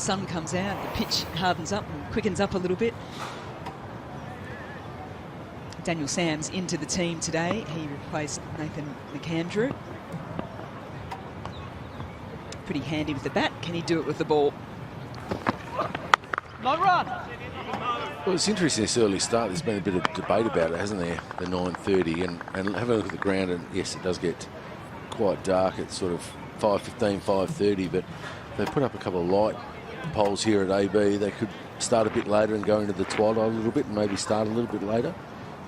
sun comes out, the pitch hardens up and quickens up a little bit. Daniel Sams into the team today. He replaced Nathan McAndrew. Pretty handy with the bat. Can he do it with the ball? No run. Well, it's interesting this early start. There's been a bit of debate about it, hasn't there? The 9:30 and have a look at the ground, and yes, it does get quite dark at sort of 5:15, 5:30, but they put up a couple of light poles here at AB. They could start a bit later and go into the twilight a little bit and maybe start a little bit later.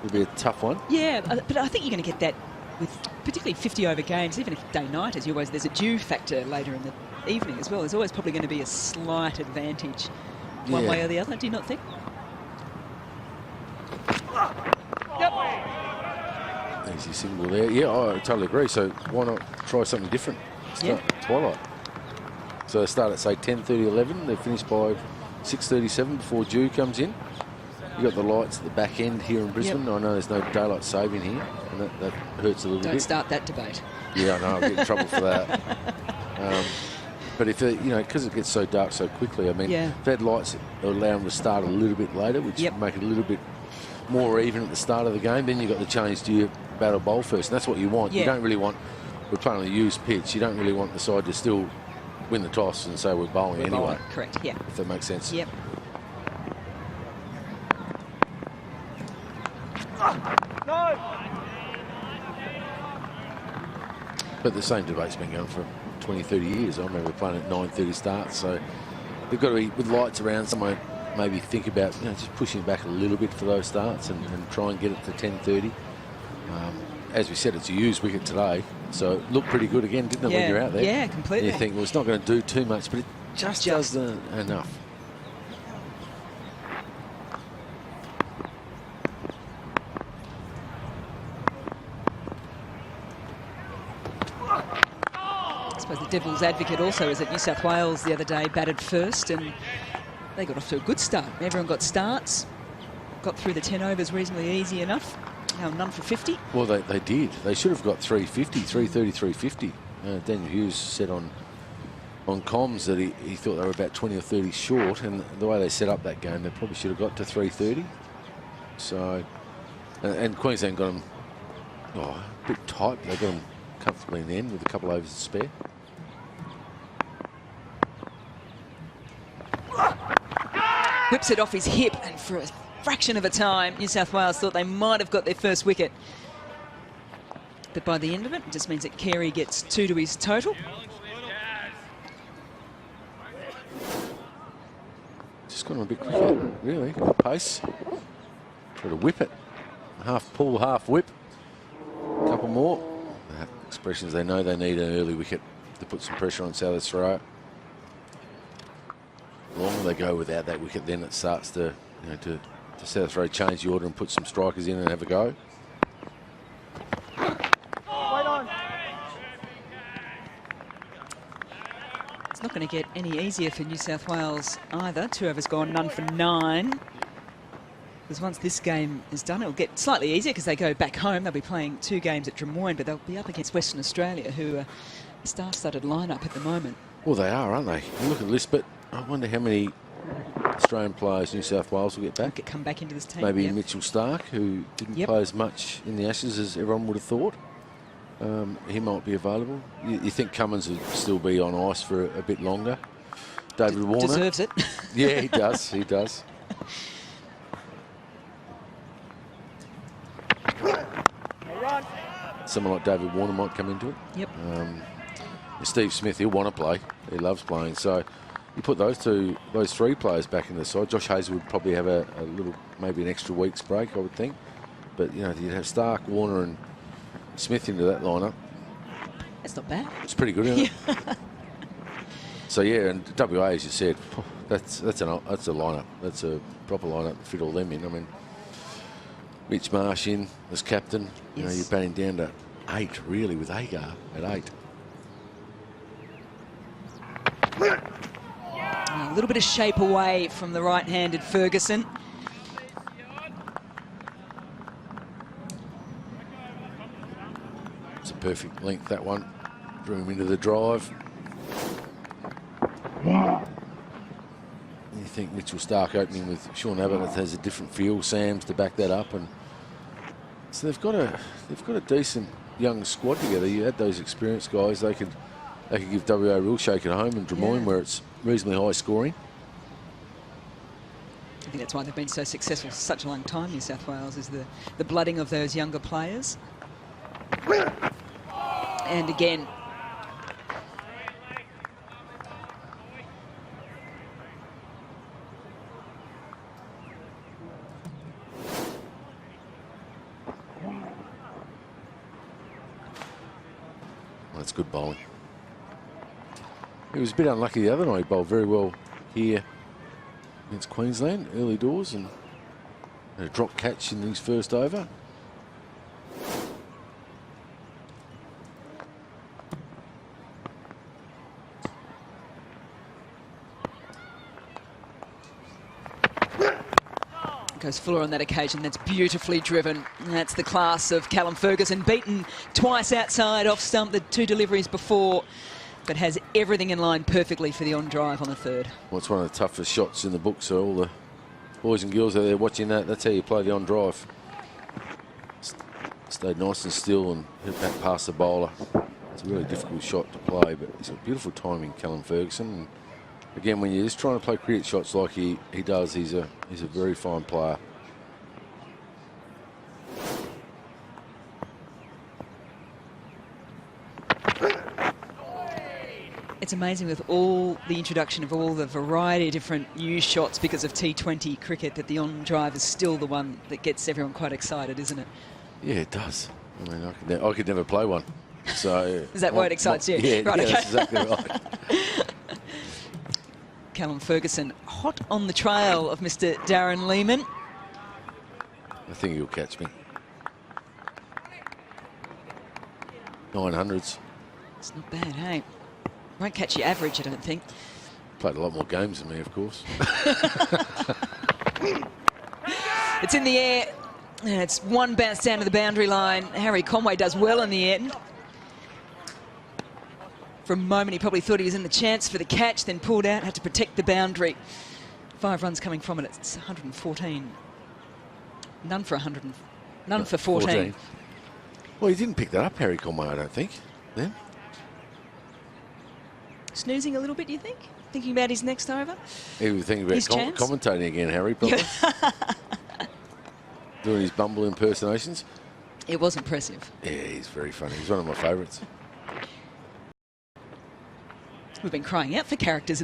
It'll be a tough one. Yeah, but I think you're going to get that with particularly 50-over games, even if day-nighters, there's a dew factor later in the evening as well. There's always probably going to be a slight advantage one way or the other, do you not think? Yep. Easy single there. Yeah, I totally agree. So why not try something different? Start twilight. So they start at, say, 10:30, 11. They finish by 6:37 before dew comes in. You've got the lights at the back end here in Brisbane. I know there's no daylight saving here, and that hurts a little bit. Don't start that debate. Yeah, I know. I'll get in trouble for that. But if because it gets so dark so quickly, I mean, if they had lights that allow them to start a little bit later, which make it a little bit more even at the start of the game, then you've got the change to your battle bowl first, and that's what you want. You don't really want, we're playing on a used pitch, you don't really want the side to still win the toss and say we're bowling anyway. Bowling. Correct, yeah. If that makes sense. Yep. No. But the same debate's been going for 20, 30 years. I remember playing at 9:30 starts, so they've got to be, with lights around, someone maybe think about just pushing back a little bit for those starts and try and get it to 10:30. As we said, it's a used wicket today, so it looked pretty good again, didn't it, when you're out there? Yeah, completely. And you think, well, it's not going to do too much, but it just does enough. I suppose the devil's advocate also is that New South Wales the other day batted first and they got off to a good start. Everyone got starts, got through the 10 overs reasonably easy enough. Now none for 50. Well, they did. They should have got 350, 330, 350. Daniel Hughes said on comms that he thought they were about 20 or 30 short, and the way they set up that game, they probably should have got to 330. So, and Queensland got them a bit tight. They got them comfortably in the end with a couple overs to spare. Whips it off his hip, and for a fraction of a time, New South Wales thought they might have got their first wicket. But by the end of it, it just means that Carey gets 2 to his total. Just gone a bit quicker, really. Pace. Try to whip it. Half pull, half whip. A couple more. Expressions, they know they need an early wicket to put some pressure on South Australia. The longer they go without that wicket, then it starts to, to South Australia change the order and put some strikers in and have a go. It's not going to get any easier for New South Wales either. 2 overs gone, none for 9. Because once this game is done, it'll get slightly easier because they go back home. They'll be playing 2 games at Drummoyne, but they'll be up against Western Australia, who are a star-studded lineup at the moment. Well, they are, aren't they? You look at the list, but I wonder how many Australian players New South Wales will get back. Come back into this team. Maybe Mitchell Starc, who didn't play as much in the Ashes as everyone would have thought. He might be available. You think Cummins will still be on ice for a bit longer? David Warner deserves it. Yeah, he does. He does. Someone like David Warner might come into it. Yep. Steve Smith, he'll want to play. He loves playing. So you put those 3 players back in the side. Josh Hazlewood would probably have a little, maybe an extra week's break, I would think. But, you'd have Starc, Warner and Smith into that lineup. That's not bad. It's pretty good, isn't it? So, yeah, and WA, as you said, that's a lineup. That's a proper lineup to fit all them in. I mean, Mitch Marsh in as captain. Yes. You're batting down to 8, really, with Agar at 8. A little bit of shape away from the right-handed Ferguson. It's a perfect length, that one. Drew him into the drive. think Mitchell Stark opening with Sean Abbott has a different feel. Sam's to back that up, and so they've got a decent young squad together. You add those experienced guys, they could give WA a real shake at home in Des Moines, where it's reasonably high scoring. I think that's why they've been so successful for such a long time, New South Wales, is the blooding of those younger players. And again, that's good bowling. He was a bit unlucky the other night. He bowled very well here against Queensland early doors and a drop catch in his first over. Goes Fuller on that occasion. That's beautifully driven. That's the class of Callum Ferguson, beaten twice outside off stump the 2 deliveries before, but has everything in line perfectly for the on drive on the 3rd. Well, it's one of the toughest shots in the book, so all the boys and girls out there watching that, that's how you play the on drive. Stayed nice and still and hit back past the bowler. It's a really difficult shot to play, but it's a beautiful timing, Callum Ferguson. And again, when you're just trying to play cricket shots like he does, he's a very fine player. It's amazing with all the introduction of all the variety of different new shots because of T20 cricket that the on drive is still the one that gets everyone quite excited, isn't it? Yeah, it does. I mean, I could never play one. So is that why it excites you? Yeah, right, okay. That's exactly right. Callum Ferguson hot on the trail of Mr. Darren Lehman. I think he'll catch me. 900s. It's not bad, hey? Won't catch your average, I don't think. Played a lot more games than me, of course. It's in the air. And it's one bounce down to the boundary line. Harry Conway does well in the end. For a moment, he probably thought he was in the chance for the catch, then pulled out, had to protect the boundary. 5 runs coming from it. It's 114. None for 100. None for 14. Well, he didn't pick that up, Harry Conway, I don't think, then. Snoozing a little bit, do you think? Thinking about his next over? He was thinking about commentating again, Harry, probably. Doing his Bumble impersonations. It was impressive. Yeah, he's very funny. He's one of my favourites. We've been crying out for characters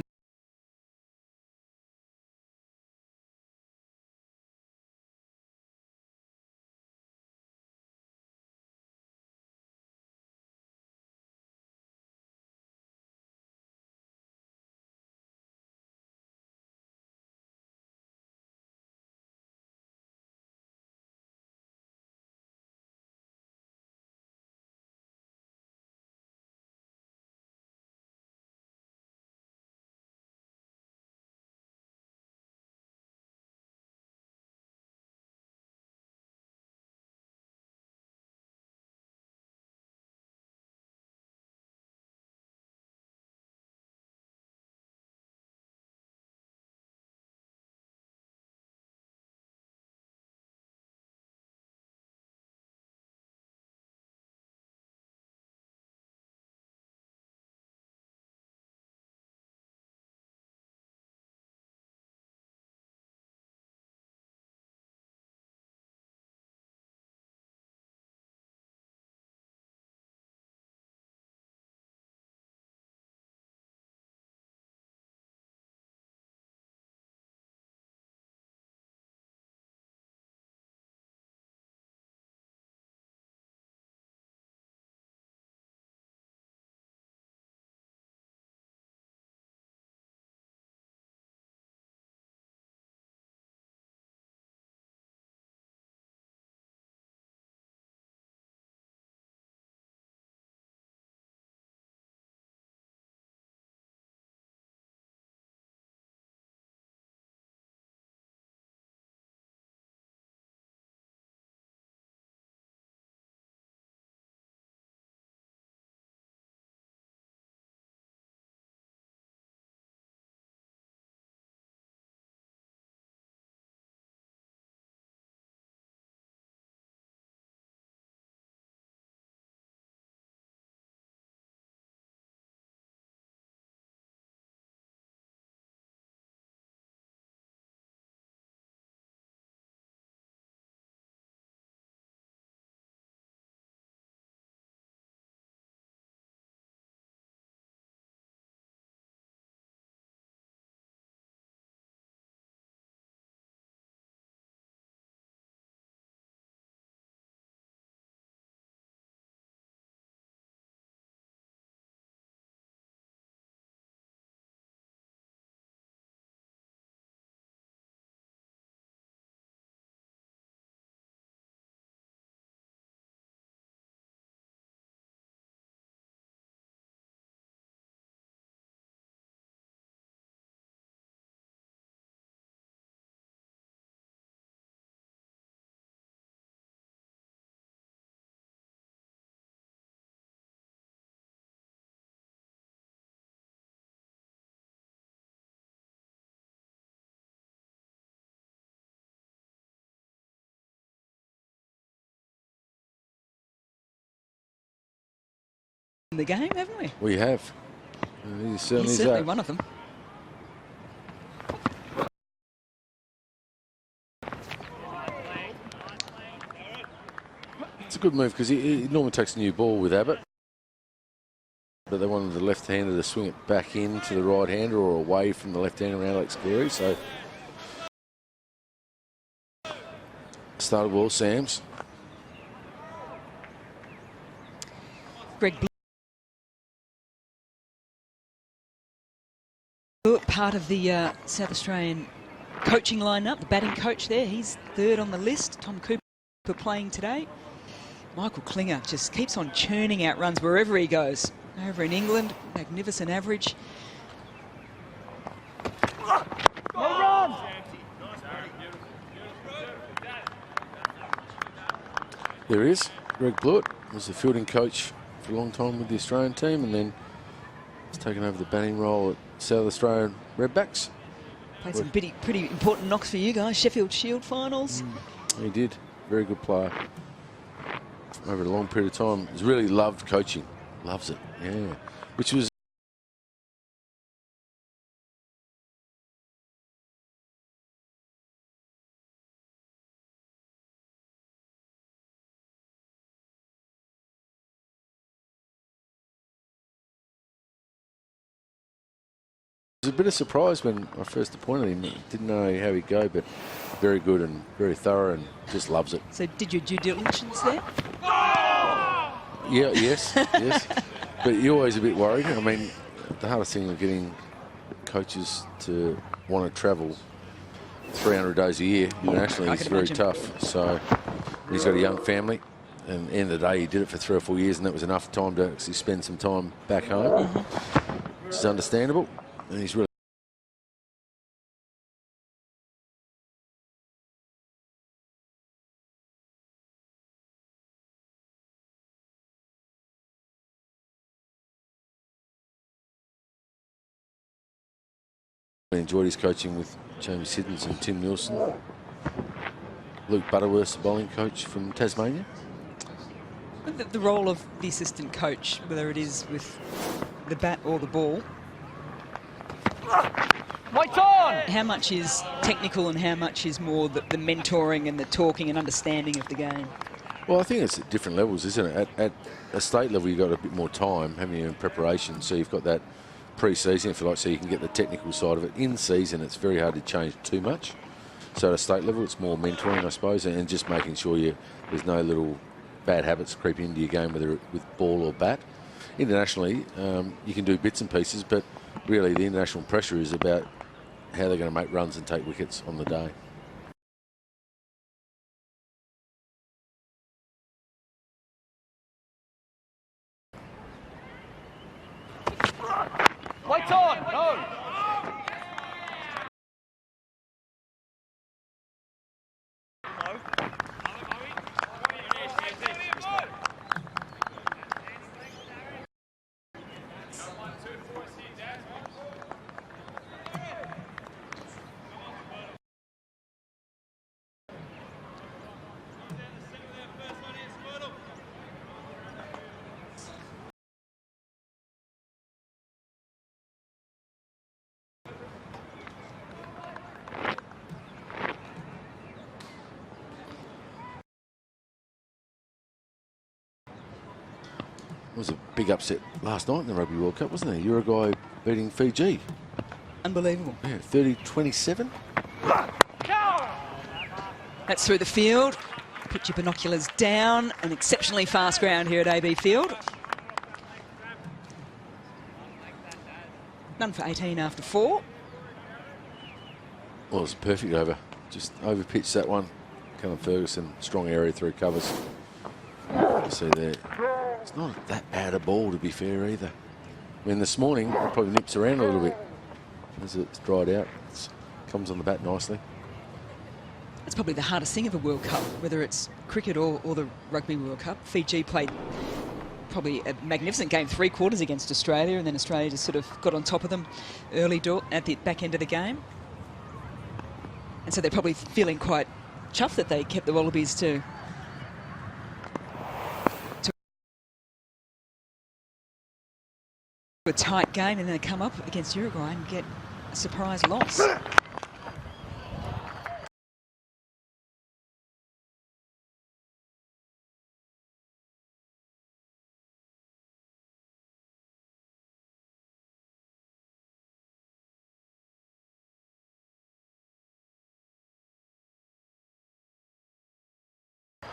the game, haven't we? We have. He's certainly one of them. It's a good move because he normally takes a new ball with Abbott. But they wanted the left-hander to swing it back into the right-hander or away from the left-hander around Alex Carey. So started well, Sam's. Greg Blewett, part of the South Australian coaching lineup, the batting coach there. He's third on the list. Tom Cooper playing today. Michael Klinger just keeps on churning out runs wherever he goes. Over in England, magnificent average. There he is. Greg Blewett was the fielding coach for a long time with the Australian team, and then he's taken over the batting role at South Australian Redbacks. Played some pretty important knocks for you guys. Sheffield Shield finals. He did. Very good player. Over a long period of time. He's really loved coaching. Loves it. Yeah. Which was a bit of surprise when I first appointed him. Didn't know how he'd go, but very good and very thorough and just loves it. So did your due diligence there? Yeah, yes, yes. But you're always a bit worried. I mean, the hardest thing of getting coaches to want to travel 300 days a year internationally is very tough. So he's got a young family, and at the end of the day, he did it for 3 or 4 years, and that was enough time to actually spend some time back home, which is understandable. And he's really enjoyed his coaching with James Siddons and Tim Nielsen. Luke Butterworth's the bowling coach from Tasmania. The role of the assistant coach, whether it is with the bat or the ball, White on! how much is technical and how much is more the mentoring and the talking and understanding of the game? Well, I think it's at different levels, isn't it? At a state level, you've got a bit more time, haven't you, in preparation. So you've got that pre-season, if you like, so you can get the technical side of it. In season, it's very hard to change too much. So at a state level, it's more mentoring, I suppose, and just making sure there's no little bad habits creep into your game, whether with ball or bat. Internationally, you can do bits and pieces, but really the international pressure is about how they're going to make runs and take wickets on the day. White on! No! It was a big upset last night in the Rugby World Cup, wasn't it? Uruguay beating Fiji. Unbelievable. Yeah, 30-27. That's through the field. Put your binoculars down. An exceptionally fast ground here at AB Field. None for 18 after 4. Well, it was a perfect over. Just over-pitched that one. Callum Ferguson, strong area through covers. See there. It's not that bad a ball, to be fair, either. I mean, this morning, it probably nips around a little bit as it's dried out. It comes on the bat nicely. It's probably the hardest thing of a World Cup, whether it's cricket or the Rugby World Cup. Fiji played probably a magnificent game, 3 quarters against Australia, and then Australia just sort of got on top of them early at the back end of the game. And so they're probably feeling quite chuffed that they kept the Wallabies to tight game, and then they come up against Uruguay and get a surprise loss.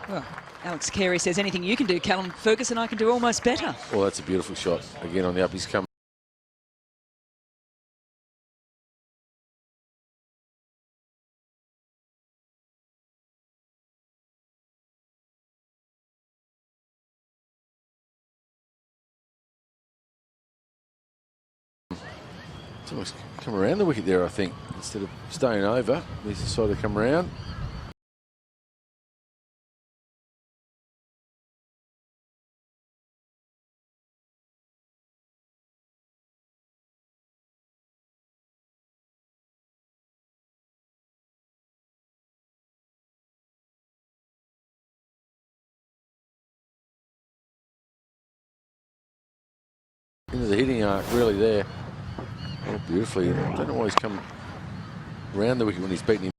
Well, Alex Carey says anything you can do, Callum Ferguson, I can do almost better. Well, that's a beautiful shot. Again, on the up, he's come. It's almost come around the wicket there, I think. Instead of staying over, he's decided to come around. Into the hitting arc, really there. Oh, beautifully. I don't know why he's come around the wicket when he's beaten him.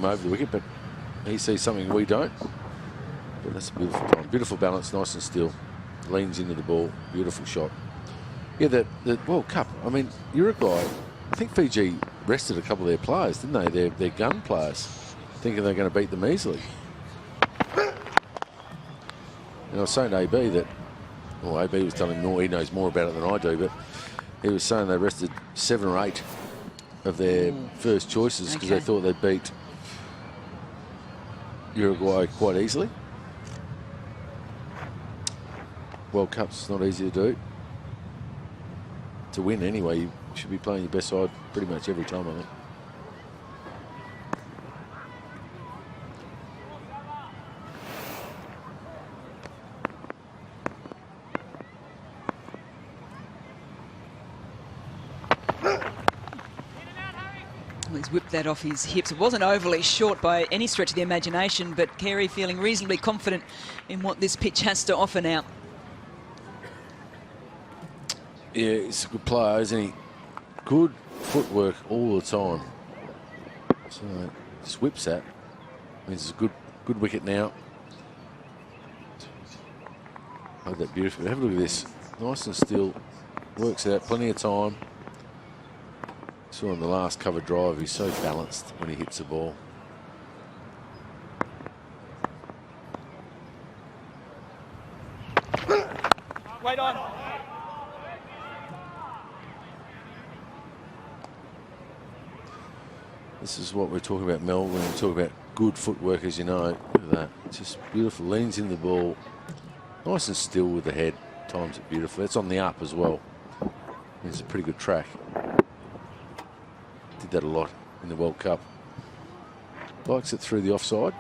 Over the wicket, but he sees something we don't. But that's a beautiful time. Beautiful balance, nice and still. Leans into the ball. Beautiful shot. Yeah, the World Cup. I mean, Uruguay, I think Fiji rested a couple of their players, didn't they? Their gun players, thinking they're going to beat them easily. And I was saying to AB that, well, AB was telling me he knows more about it than I do, but he was saying they rested 7 or 8 of their first choices because they thought they'd beat Uruguay quite easily. World Cup's not easy to do. To win anyway, you should be playing your best side pretty much every time, I think. Well, he's whipped that off his hips. It wasn't overly short by any stretch of the imagination, but Carey feeling reasonably confident in what this pitch has to offer now. Yeah, he's a good player, isn't he? Good footwork all the time. So just whips that. Means it's a good wicket now. Hold that beautifully. Have a look at this. Nice and still. Works out. Plenty of time. Saw on the last cover drive, he's so balanced when he hits the ball. Wait on. This is what we're talking about, Mel, when we talk about good footwork, as you know. Look at that. Just beautiful. Leans in the ball. Nice and still with the head. Times it beautifully. It's on the up as well. It's a pretty good track. Did that a lot in the World Cup. Likes it through the offside.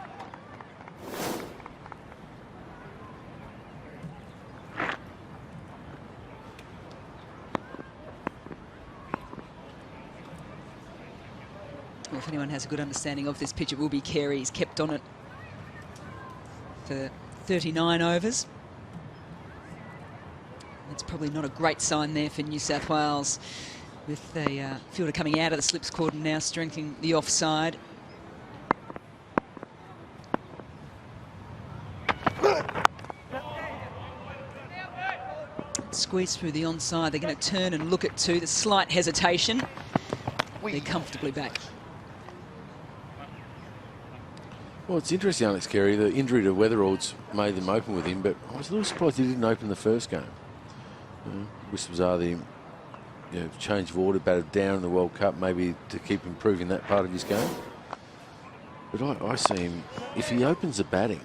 Well, if anyone has a good understanding of this pitch, it will be Carey. He's kept on it for 39 overs. It's probably not a great sign there for New South Wales, with the fielder coming out of the slips cordon now, strengthening the offside. Squeeze through the onside. They're going to turn and look at 2. The slight hesitation. They're comfortably back. Well, it's interesting, Alex Carey. The injury to Weatherald's made them open with him, but I was a little surprised he didn't open the first game. Whispers are the change of order, batted down in the World Cup, maybe to keep improving that part of his game. But I see him, if he opens the batting,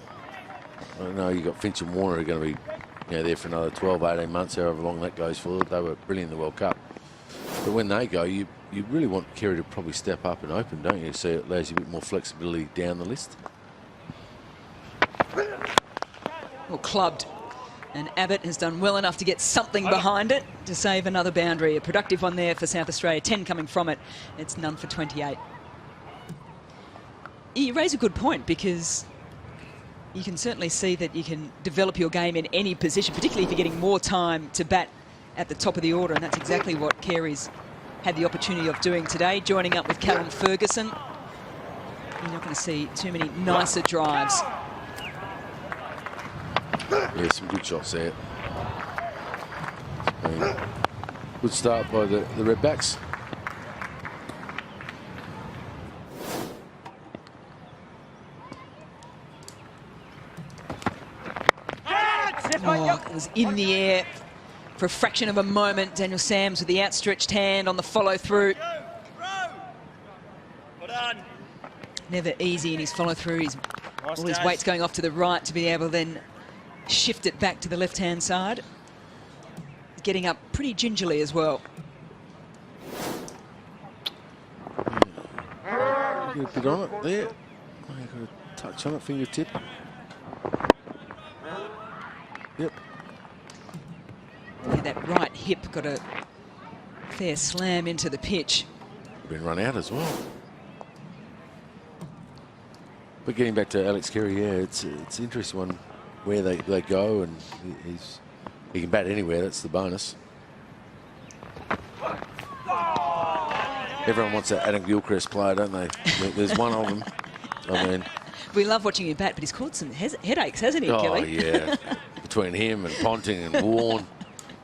I don't know, you've got Finch and Warner are going to be there for another 12, 18 months, however long that goes for. They were brilliant in the World Cup. But when they go, you really want Carey to probably step up and open, don't you? So it allows you a bit more flexibility down the list. or clubbed. And Abbott has done well enough to get something behind it to save another boundary. A productive one there for South Australia. 10 coming from it. It's none for 28. You raise a good point, because you can certainly see that you can develop your game in any position, particularly if you're getting more time to bat at the top of the order, and that's exactly what Carey's had the opportunity of doing today, joining up with Callum Ferguson. You're not going to see too many nicer drives. Yeah, some good shots there. Good start by the Redbacks. Oh, it was in the air for a fraction of a moment. Daniel Sams with the outstretched hand on the follow-through. Never easy in his follow-through. All his weight's going off to the right to be able to then shift it back to the left-hand side. Getting up pretty gingerly as well. Get a bit on it there. Got a touch on it, fingertip. Yep. Yeah, that right hip got a fair slam into the pitch. Been run out as well. But getting back to Alex Carey, yeah, it's an interesting one where they go, and he can bat anywhere. That's the bonus. Everyone wants that Adam Gilchrist player, don't they? There's one of them. I mean, we love watching him bat, but he's caused some headaches, hasn't he, oh, Kelly? Yeah. Between him and Ponting and Warren,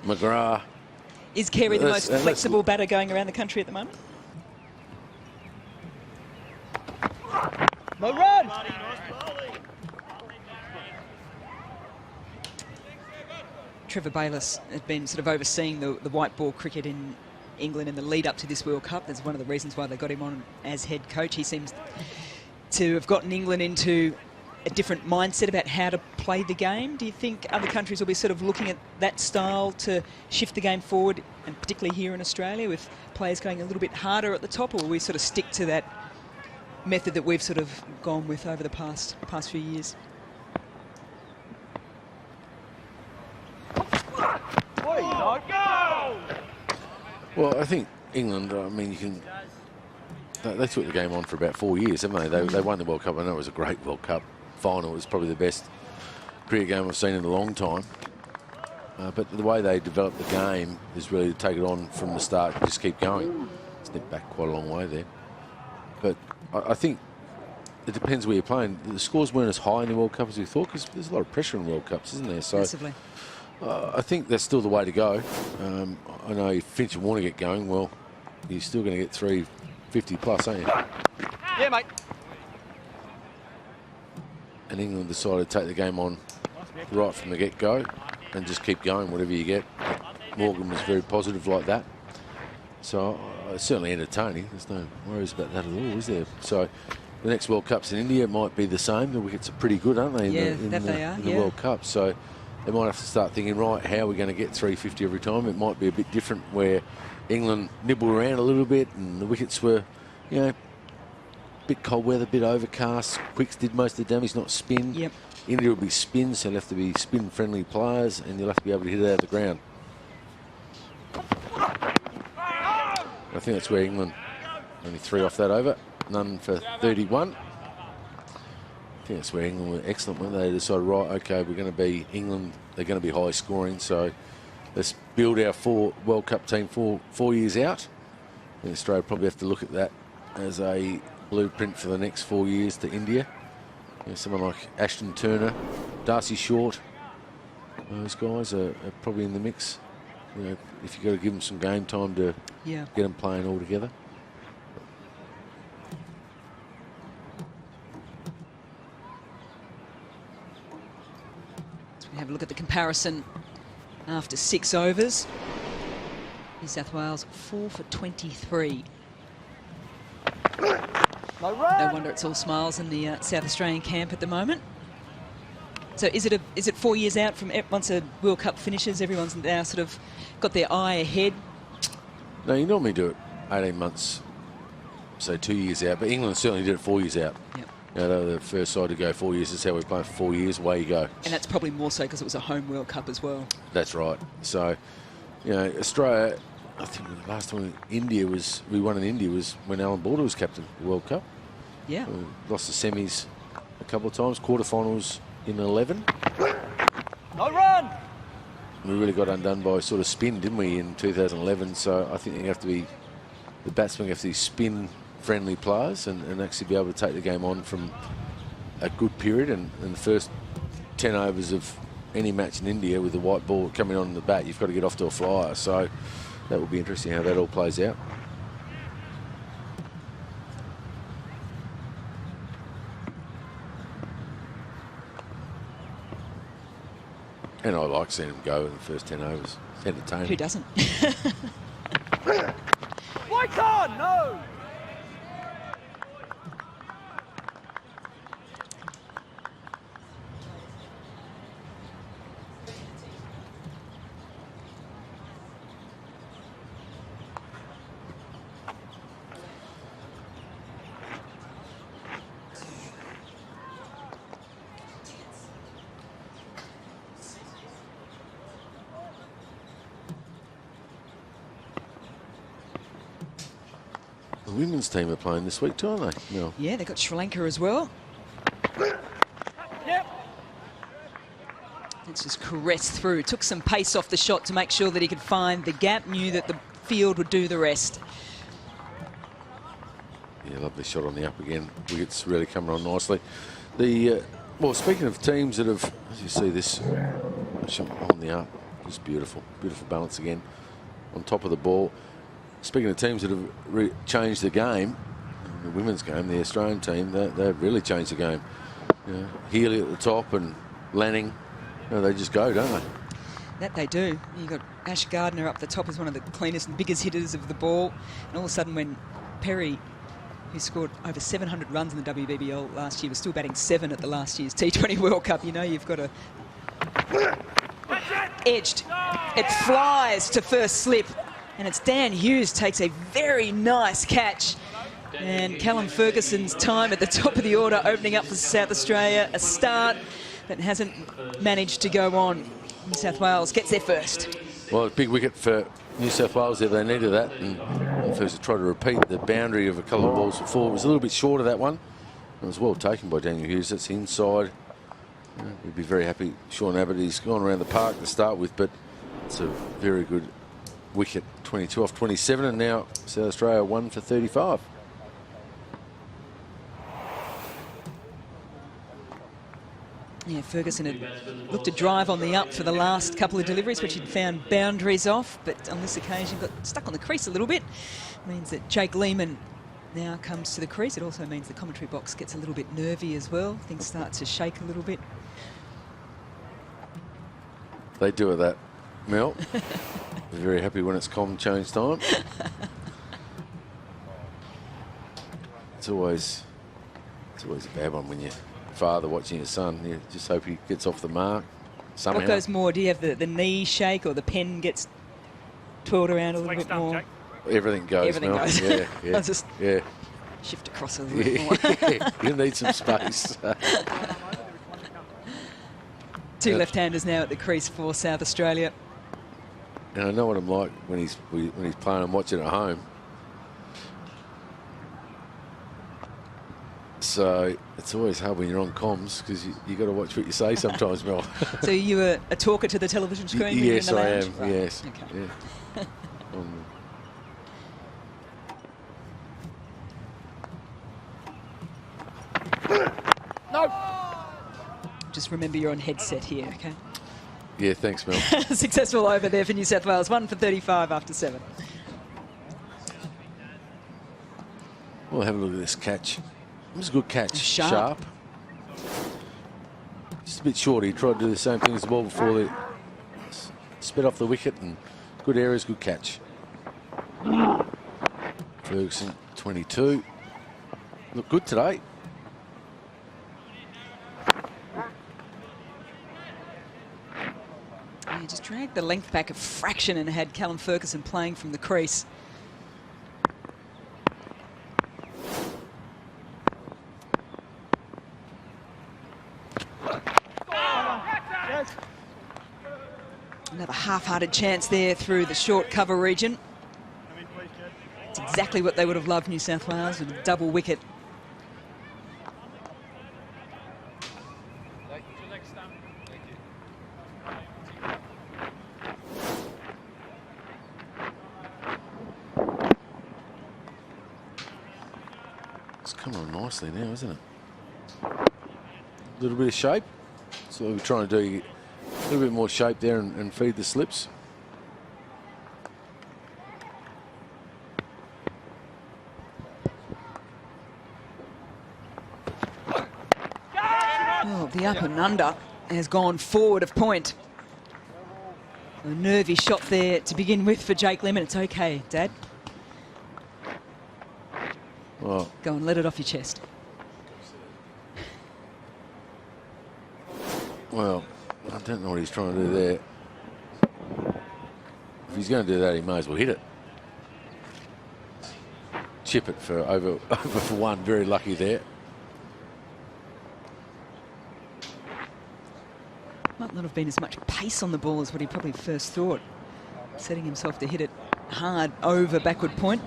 McGrath. Is Carey the most flexible batter going around the country at the moment? No run! Trevor Bayliss has been sort of overseeing the white ball cricket in England in the lead up to this World Cup. That's one of the reasons why they got him on as head coach. He seems to have gotten England into a different mindset about how to play the game. Do you think other countries will be sort of looking at that style to shift the game forward, and particularly here in Australia with players going a little bit harder at the top, or will we sort of stick to that method that we've sort of gone with over the past few years? Well, I think England, I mean, they took the game on for about 4 years, haven't they? They won the World Cup. I know it was a great World Cup final. It was probably the best cricket game I've seen in a long time. But the way they developed the game is really to take it on from the start and just keep going. Step back quite a long way there. But I think it depends where you're playing. The scores weren't as high in the World Cup as we thought, because there's a lot of pressure in World Cups, isn't there? So Massively. I think that's still the way to go. I know if Finch and Warner get going, well, you're still going to get 350 plus, aren't you? Yeah, mate. And England decided to take the game on right from the get-go and just keep going, whatever you get. Morgan was very positive like that. So it's certainly entertaining. There's no worries about that at all, is there? So the next World Cup's in India. It might be the same. The wickets are pretty good, aren't they? In the World Cup. So they might have to start thinking, right, how are we going to get 350 every time? It might be a bit different, where England nibbled around a little bit and the wickets were, you know, a bit cold weather, a bit overcast. Quicks did most of the damage, not spin. Yep. India will be spin, so they'll have to be spin-friendly players, and you'll have to be able to hit it out of the ground. I think that's where England only 3 off that over, none for 31. I think that's where England were excellent when they decided, right, okay, we're going to be England, they're going to be high scoring, so let's build our World Cup team 4 years out. And Australia probably have to look at that as a blueprint for the next 4 years to India. You know, someone like Ashton Turner, Darcy Short, those guys are probably in the mix. You know, if you've got to give them some game time to get them playing all together. Have a look at the comparison after 6 overs. New South Wales 4 for 23. No wonder it's all smiles in the South Australian camp at the moment. So is it 4 years out from once a World Cup finishes? Everyone's now sort of got their eye ahead. No, you normally do it 18 months, so 2 years out. But England certainly did it 4 years out. Yep. You know, they were the first side to go 4 years. That's how we're playing for 4 years. Away you go. And that's probably more so because it was a home World Cup as well. That's right. So, you know, Australia, I think the last time we won in India was when Alan Border was captain of the World Cup. Yeah. We lost the semis a couple of times, quarterfinals in 11. No run! We really got undone by sort of spin, didn't we, in 2011? So I think the batsmen have to be spin-friendly players and actually be able to take the game on from a good period. And the first 10 overs of any match in India with the white ball coming on the bat, you've got to get off to a flyer. So that will be interesting how that all plays out. And I like seeing him go in the first 10 overs. It's entertaining. Who doesn't? White on! No! The women's team are playing this week too, aren't they? No. Yeah, they've got Sri Lanka as well. Yep. It's just caressed through. Took some pace off the shot to make sure that he could find the gap. Knew that the field would do the rest. Yeah, lovely shot on the up again. Wicket's really coming on nicely. Well, speaking of teams that have, as you see this shot on the up, just beautiful. Beautiful balance again on top of the ball. Speaking of teams that have changed the game, the women's game, the Australian team, they've really changed the game. You know, Healy at the top and Lanning, you know, they just go, don't they? That they do. You've got Ash Gardner up the top as one of the cleanest and biggest hitters of the ball. And all of a sudden when Perry, who scored over 700 runs in the WBBL last year, was still batting 7 at the last year's T20 World Cup, you know you've got a... Edged. It flies to first slip. And it's Dan Hughes takes a very nice catch. And Callum Ferguson's time at the top of the order opening up for South Australia. A start that hasn't managed to go on. New South Wales gets there first. Well, a big wicket for New South Wales there. They needed that. And first to try to repeat the boundary of a couple of balls before. It was a little bit short of that one. It was well taken by Daniel Hughes. That's inside. We'd be very happy. Sean Abbott, he's gone around the park to start with, but it's a very good wicket. 22 off 27, and now South Australia 1 for 35. Yeah, Ferguson had looked to drive on the up for the last couple of deliveries, which he'd found boundaries off, but on this occasion got stuck on the crease a little bit. Means that Jake Lehman now comes to the crease. It also means the commentary box gets a little bit nervy as well. Things start to shake a little bit. They do it that, Mel. Very happy when it's comm change time. It's always a bad one when your father watching your son. You just hope he gets off the mark somehow. What goes more? Do you have the knee shake or the pen gets twirled around a little bit more? Everything goes. Everything Mel. goes. Yeah, yeah. I'll just shift across a little bit more. You need some space. Two left-handers now at the crease for South Australia. And I know what I'm like when he's playing and watching at home. So it's always hard when you're on comms because you got to watch what you say sometimes, Mel. So you were a talker to the television screen? When Yes, you were in I the am. lounge? Right. Yes. Okay. Yeah. No! Just remember you're on headset here, okay? Yeah, thanks, Mel. Successful over there for New South Wales. 1 for 35 after 7. We'll have a look at this catch. It was a good catch. Sharp. Just a bit short. He tried to do the same thing as the ball before. They sped off the wicket and good areas, good catch. Ferguson, 22. Look good today. He just dragged the length back a fraction and had Callum Ferguson playing from the crease. Hearted chance there through the short cover region. It's exactly what they would have loved, New South Wales, with a double wicket. It's come on nicely now, isn't it? A little bit of shape. So we're trying to do a little bit more shape there and feed the slips. Oh, the up and under has gone forward of point. A nervy shot there to begin with for Jake Lemon. It's okay, Dad. Well, go and let it off your chest. Well, I don't know what he's trying to do there. If he's going to do that, he may as well hit it. Chip it for over for one. Very lucky there. Might not have been as much pace on the ball as what he probably first thought. Setting himself to hit it hard over backward point.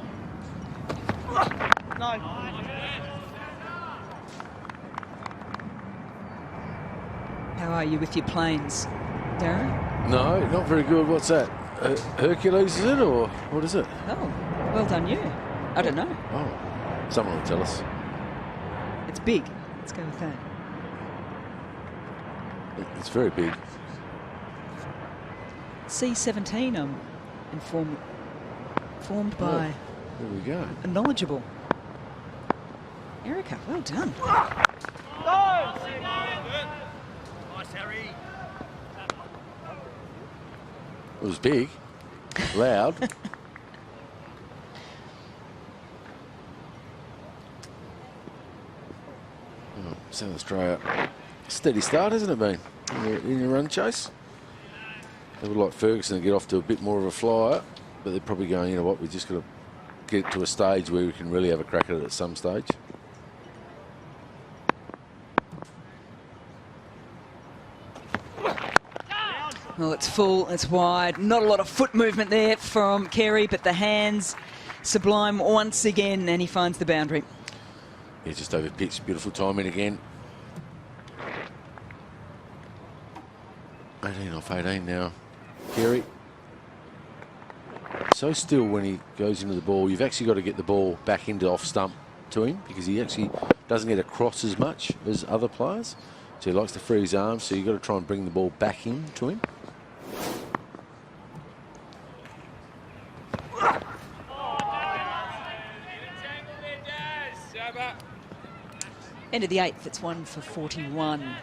No. How are you with your planes, Darren? No, not very good. What's that? Hercules, is it, or what is it? Oh, well done you. I don't know. Oh, someone will tell us. It's big. Let's go with that. It's very big. C-17, I'm informed by There we go. a knowledgeable Erica. Well done. Nice, Harry. It was big, loud. Oh, South Australia, steady start, hasn't it been? In your run chase. They would like Ferguson to get off to a bit more of a flyer, but they're probably going, you know what, we've just got to get to a stage where we can really have a crack at it at some stage. Well, it's full, it's wide. Not a lot of foot movement there from Carey, but the hands sublime once again, and he finds the boundary. Yeah, just over pitch. Beautiful timing again. 18 off 18 now. Carey. So still when he goes into the ball. You've actually got to get the ball back into off stump to him because he actually doesn't get across as much as other players. So he likes to free his arms, so you've got to try and bring the ball back in to him. End of the 8th, it's 1 for 41.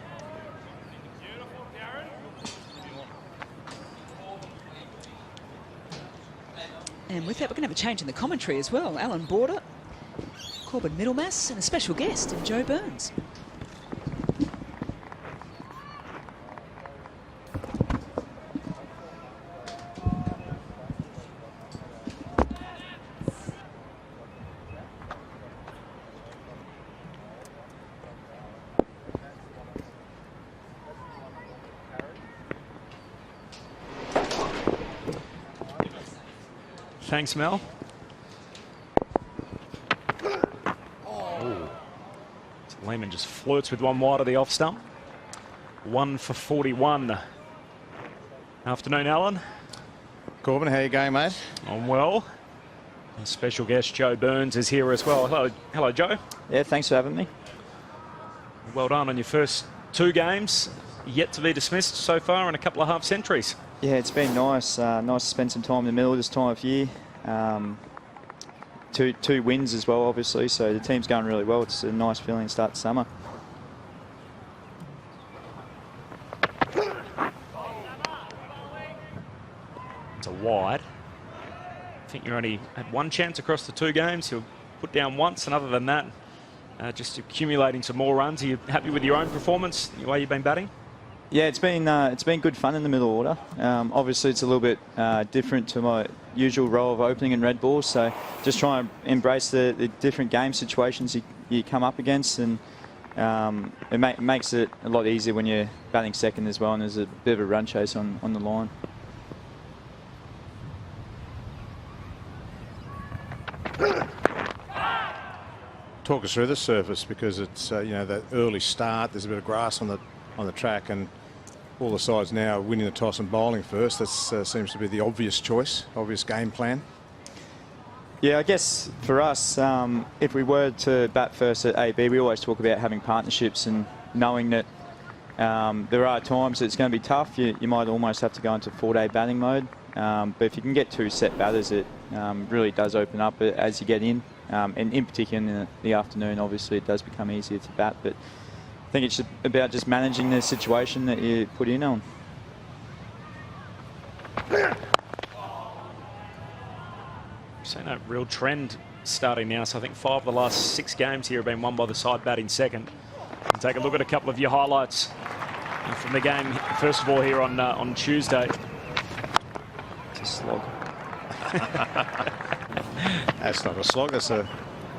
And with that, we're going to have a change in the commentary as well. Alan Border, Corbin Middlemass, and a special guest in Joe Burns. Thanks, Mel. Lehman just flirts with one wide of the off stump. 1 for 41. Afternoon, Alan. Corbin, how you going, mate? I'm well. Our special guest Joe Burns is here as well. Hello, Joe. Yeah, thanks for having me. Well done on your first 2 games. Yet to be dismissed so far and a couple of half centuries. Yeah, it's been nice. Nice to spend some time in the middle this time of year. Two wins as well, obviously, so the team's going really well. It's a nice feeling to start the summer. It's a wide. I think you only had 1 chance across the 2 games. You'll put down once, and other than that, just accumulating some more runs. Are you happy with your own performance, the way you've been batting? Yeah, it's been good fun in the middle order. Obviously, it's a little bit different to my usual role of opening in red balls, so just try and embrace the different game situations you come up against, and it makes it a lot easier when you're batting second as well, and there's a bit of a run chase on the line. Talk us through the surface, because it's you know, that early start. There's a bit of grass on the track, and all the sides now are winning the toss and bowling first. That seems to be the obvious choice, obvious game plan. Yeah, I guess for us, if we were to bat first at AB, we always talk about having partnerships and knowing that there are times it's going to be tough. You might almost have to go into 4-day batting mode. But if you can get 2 set batters, it really does open up as you get in. And in particular in the afternoon, obviously it does become easier to bat. But I think it's about just managing the situation that you put in on. Seen a real trend starting now. So I think 5 of the last 6 games here have been won by the side batting second. And take a look at a couple of your highlights from the game. First of all, here on Tuesday. It's a slog. That's not a slog. That's a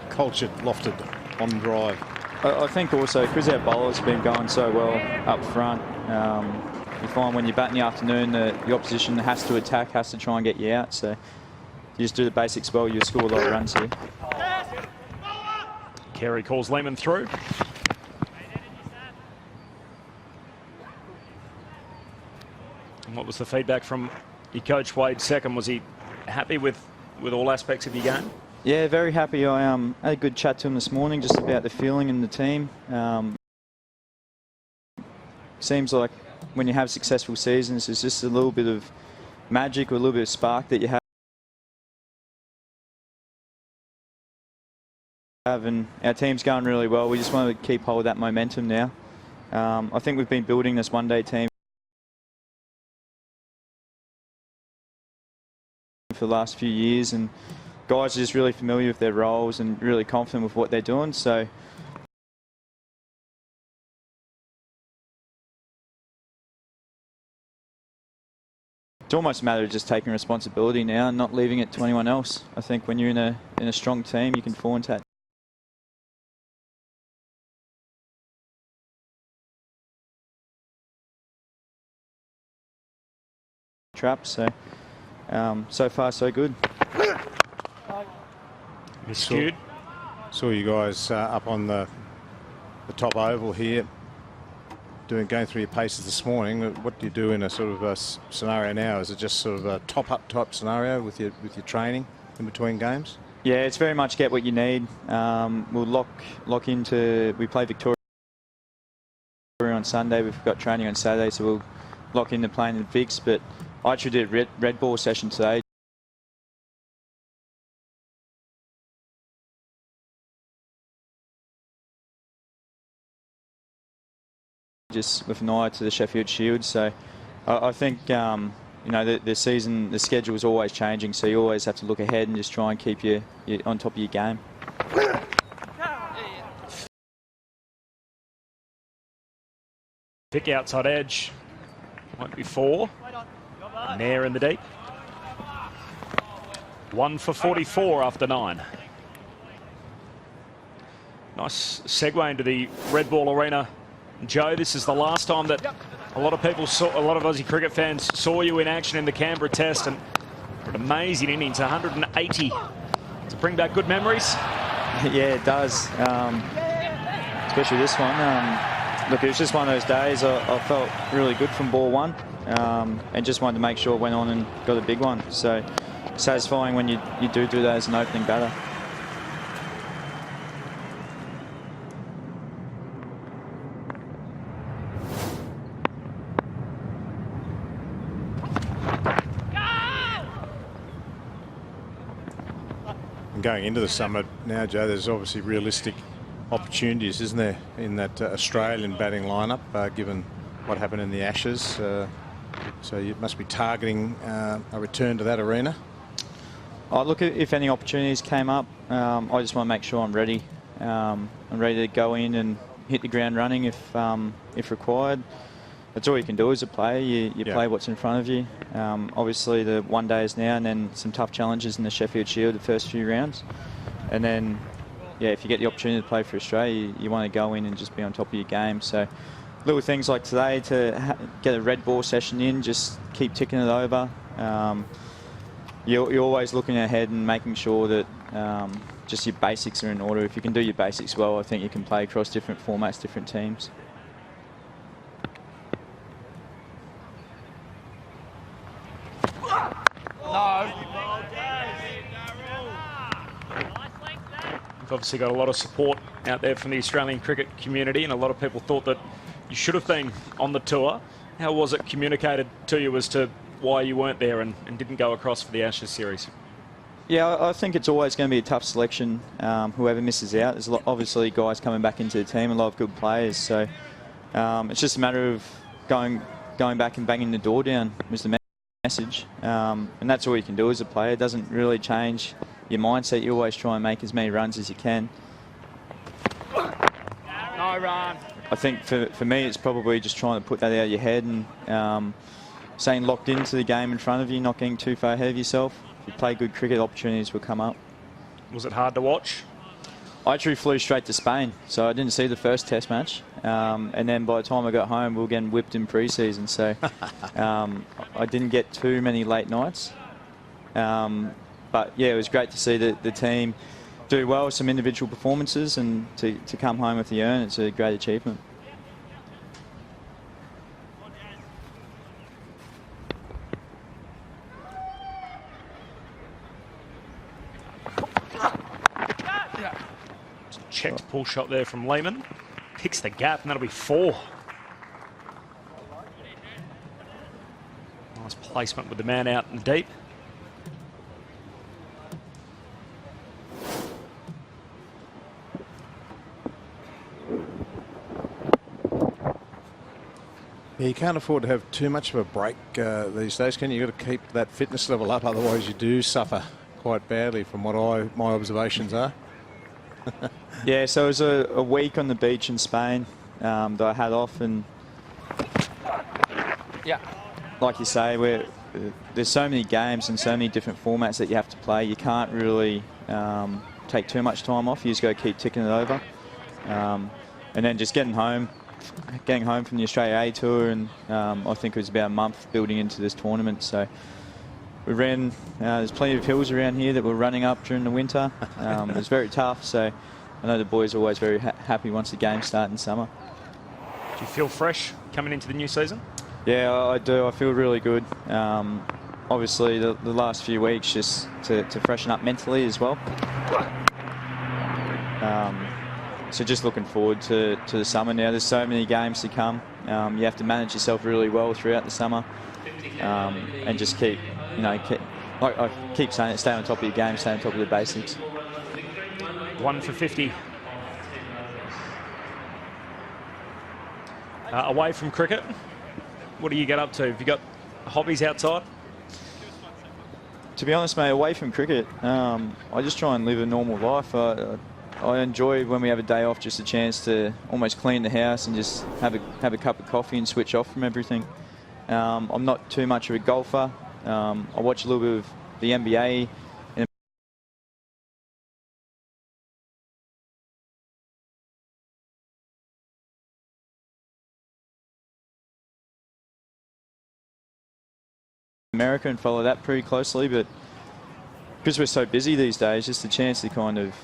cultured, lofted on drive. I think also because our bowlers have been going so well up front, you find when you bat in the afternoon, the opposition has to attack, has to try and get you out. So you just do the basics well, you score a lot of runs here. Carey calls Lehmann through. And what was the feedback from your coach Wade second? Was he happy with all aspects of your game? Yeah, very happy. I had a good chat to him this morning just about the feeling in the team. Seems like when you have successful seasons, there's just a little bit of magic or a little bit of spark that you have. And our team's going really well. We just want to keep hold of that momentum now. I think we've been building this one-day team for the last few years, and guys are just really familiar with their roles and really confident with what they're doing. So it's almost a matter of just taking responsibility now and not leaving it to anyone else. I think when you're in a strong team, you can fall into that trap. So so far so good. Skewed. Saw you guys up on the top oval here, going through your paces this morning. What do you do in a sort of a scenario now? Is it just sort of a top-up type scenario with your training in between games? Yeah, it's very much get what you need. We'll lock into. We play Victoria on Sunday. We've got training on Saturday, so we'll lock into playing the Vics. But I actually did a red ball session today. Just with an eye to the Sheffield Shield. So I think you know, the season, the schedule is always changing, so you always have to look ahead and just try and keep you on top of your game. Pick outside edge. Might be 4. And there in the deep. 1 for 44 after 9. Nice segue into the Red Ball Arena. Joe, this is the last time that a lot of Aussie cricket fans saw you in action in the Canberra Test, and an amazing innings, 180. Does it bring back good memories? Yeah, it does. Especially this one. Look, it was just one of those days. I felt really good from ball 1, and just wanted to make sure I went on and got a big one. So satisfying when you do that as an opening batter. Going into the summer now, Joe, there's obviously realistic opportunities, isn't there, in that Australian batting lineup, given what happened in the Ashes. So you must be targeting a return to that arena. Look, if any opportunities came up, I just want to make sure I'm ready. I'm ready to go in and hit the ground running if required. That's all you can do as a player. You play what's in front of you. Obviously, the one days now, and then some tough challenges in the Sheffield Shield the first few rounds. And then, yeah, if you get the opportunity to play for Australia, you want to go in and just be on top of your game. So little things like today to get a red ball session in, just keep ticking it over. you're always looking ahead and making sure that just your basics are in order. If you can do your basics well, I think you can play across different formats, different teams. You've obviously got a lot of support out there from the Australian cricket community, and a lot of people thought that you should have been on the tour. How was it communicated to you as to why you weren't there and didn't go across for the Ashes series? Yeah, I think it's always going to be a tough selection, whoever misses out. There's obviously guys coming back into the team, a lot of good players. So it's just a matter of going back and banging the door down was the message. And that's all you can do as a player. It doesn't really change your mindset. You always try and make as many runs as you can. No run. I think for me, it's probably just trying to put that out of your head and staying locked into the game in front of you, not getting too far ahead of yourself. If you play good cricket, opportunities will come up. Was it hard to watch? I actually flew straight to Spain, so I didn't see the first test match. And then by the time I got home, we were getting whipped in pre-season. So I didn't get too many late nights. But yeah, it was great to see the team do well, some individual performances, and to come home with the earn, it's a great achievement. Checked pull shot there from Lehmann. Picks the gap, and that'll be 4. Nice placement with the man out in the deep. Yeah, you can't afford to have too much of a break these days, can you? You've got to keep that fitness level up, otherwise you do suffer quite badly from what my observations are. Yeah, so it was a week on the beach in Spain that I had off, and yeah, like you say, there's so many games and so many different formats that you have to play. You can't really take too much time off. You just got to keep ticking it over, and then just getting home from the Australia A tour, and I think it was about a month building into this tournament. So we ran, there's plenty of hills around here that we're running up during the winter. It was very tough, so I know the boys are always very happy once the games start in summer. Do you feel fresh coming into the new season? Yeah, I do. I feel really good. Obviously, the last few weeks just to freshen up mentally as well. So just looking forward to the summer now. There's so many games to come. You have to manage yourself really well throughout the summer, and just keep like I keep saying it, stay on top of your game, stay on top of the basics. 1 for 50. Away from cricket, what do you get up to? Have you got hobbies outside? To be honest, mate, away from cricket, I just try and live a normal life. I enjoy when we have a day off, just a chance to almost clean the house and just have a cup of coffee and switch off from everything. I'm not too much of a golfer. I watch a little bit of the NBA. America and follow that pretty closely, but because we're so busy these days, just a chance to kind of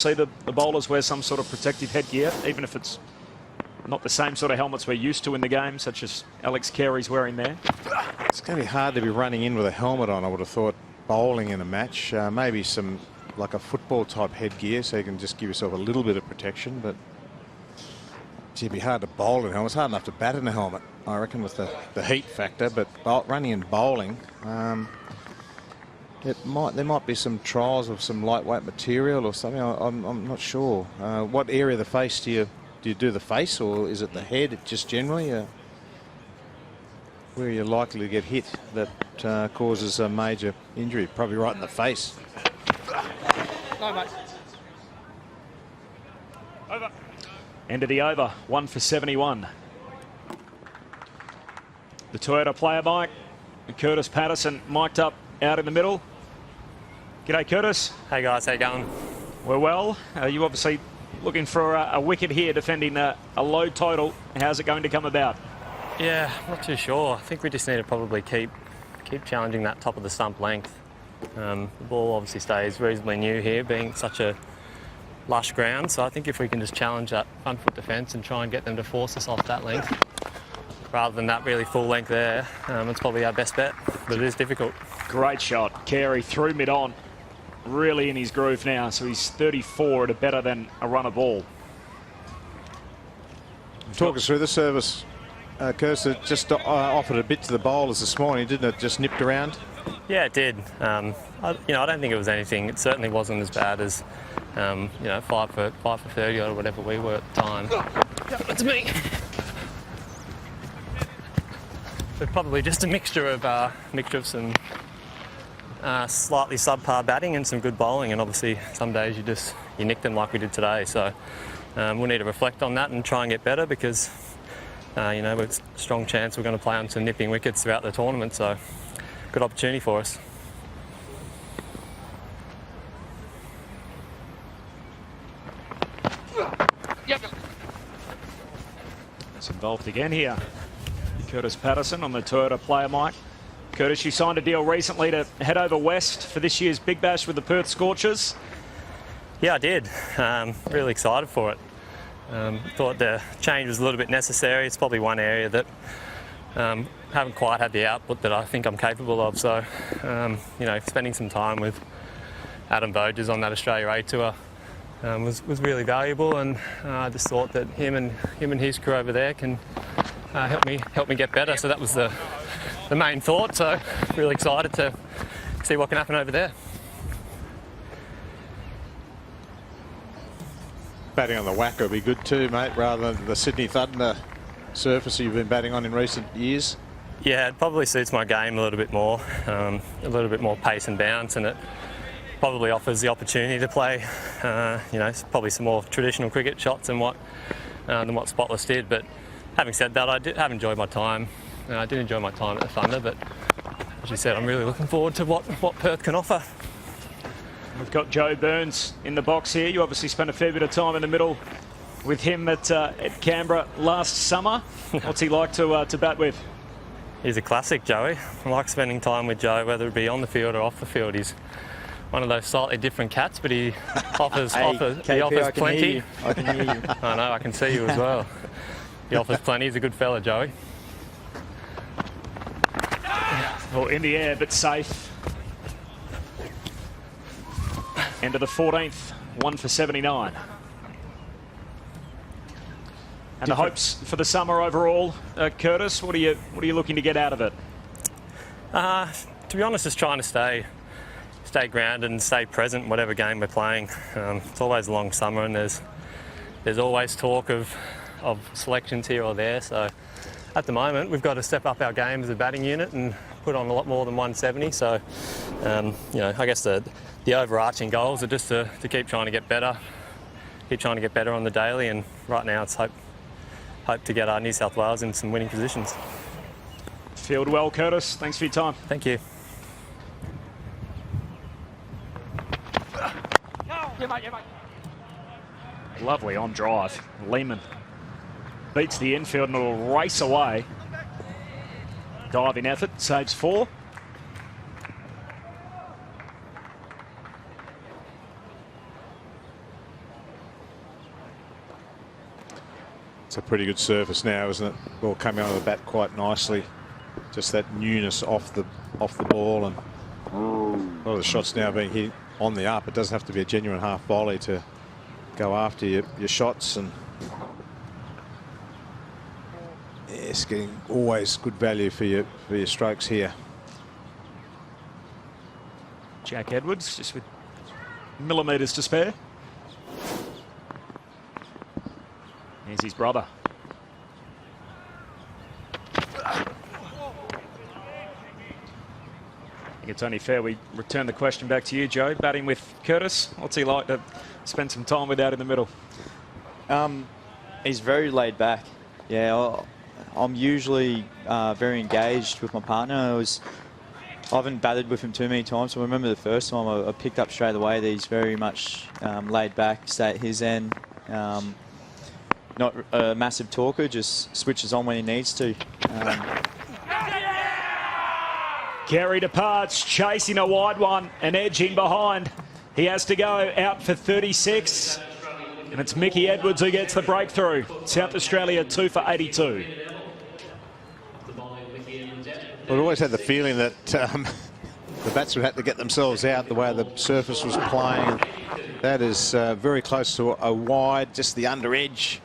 see the bowlers wear some sort of protective headgear, even if it's not the same sort of helmets we're used to in the game, such as Alex Carey's wearing there. It's going to be hard to be running in with a helmet on, I would have thought, bowling in a match. Maybe some, like a football type headgear, so you can just give yourself a little bit of protection. But it'd be hard to bowl in a helmet. It's hard enough to bat in a helmet, I reckon, with the heat factor. But running in bowling, there might be some trials of some lightweight material or something. I'm not sure. What area of the face do you do the face, or is it the head just generally? Where you're likely to get hit that causes a major injury? Probably right in the face. Over. End of the over, 1 for 71. The Toyota player mic, Curtis Patterson mic'd up out in the middle. G'day, Curtis. Hey guys, how you going? We're well. You obviously looking for a wicket here, defending a low total. How's it going to come about? Yeah, not too sure. I think we just need to probably keep challenging that top of the stump length. The ball obviously stays reasonably new here, being such a lush ground. So I think if we can just challenge that front foot defence and try and get them to force us off that length, rather than that really full length there, it's probably our best bet. But it is difficult. Great shot. Carey through mid-on. Really in his groove now, so he's 34 at a better than a run of ball. Talk us through the service. Curtis just offered a bit to the bowlers this morning, didn't it? Just nipped around. Yeah, it did. I don't think it was anything. It certainly wasn't as bad as 5 for 30 or whatever we were at the time. It's me. But probably just a mixture of some slightly subpar batting and some good bowling, and obviously some days you nick them like we did today. So we'll need to reflect on that and try and get better, because with a strong chance we're going to play on some nipping wickets throughout the tournament. So good opportunity for us. It's involved again here. Curtis Patterson on the Toyota player mic. Curtis, you signed a deal recently to head over west for this year's Big Bash with the Perth Scorchers. Yeah, I did. Really excited for it. Thought the change was a little bit necessary. It's probably one area that haven't quite had the output that I think I'm capable of. So, spending some time with Adam Voges on that Australia A tour was really valuable, and I just thought that him and his crew over there can help me get better. So that was the main thought. So really excited to see what can happen over there. Batting on the whack would be good too, mate, rather than the Sydney Thunder surface you've been batting on in recent years. Yeah, it probably suits my game a little bit more pace and bounce, and it probably offers the opportunity to play, probably some more traditional cricket shots than what Spotless did. But having said that, I have enjoyed my time. I did enjoy my time at the Thunder, but as you said, I'm really looking forward to what Perth can offer. We've got Joe Burns in the box here. You obviously spent a fair bit of time in the middle with him at Canberra last summer. What's he like to bat with? He's a classic, Joey. I like spending time with Joe, whether it be on the field or off the field. He's one of those slightly different cats, but he offers plenty. I can hear you. I know, I can see you as well. He offers plenty. He's a good fella, Joey. Well, in the air, but safe. End of the 14th, 1 for 79. And the hopes for the summer overall, Curtis, what are you looking to get out of it? To be honest, just trying to stay grounded and stay present in whatever game we're playing. It's always a long summer, and there's always talk of selections here or there. So at the moment, we've got to step up our game as a batting unit and put on a lot more than 170. So I guess the overarching goals are just to keep trying to get better, on the daily, and right now it's hope to get our New South Wales in some winning positions. Field well, Curtis. Thanks for your time. Thank you. Lovely on drive. Lehman beats the infield and will race away. Diving effort, saves 4. It's a pretty good surface now, isn't it? Ball coming on the bat quite nicely. Just that newness off the ball, and a lot of the shots now being hit on the up. It doesn't have to be a genuine half volley to go after your shots, and it's getting always good value for your strokes here. Jack Edwards just with millimetres to spare. Here's his brother. I think it's only fair we return the question back to you, Joe. Batting with Curtis, what's he like to spend some time with out in the middle? He's very laid back. Yeah, I'm usually very engaged with my partner. I haven't batted with him too many times, so I remember the first time I picked up straight away that he's very much laid back, stay at his end. Not a massive talker, just switches on when he needs to. Carey departs, chasing a wide one and edging behind. He has to go out for 36. And it's Mickey Edwards who gets the breakthrough. South Australia 2 for 82. I've always had the feeling that the batsmen had to get themselves out the way the surface was playing. That is very close to a wide, just the under edge.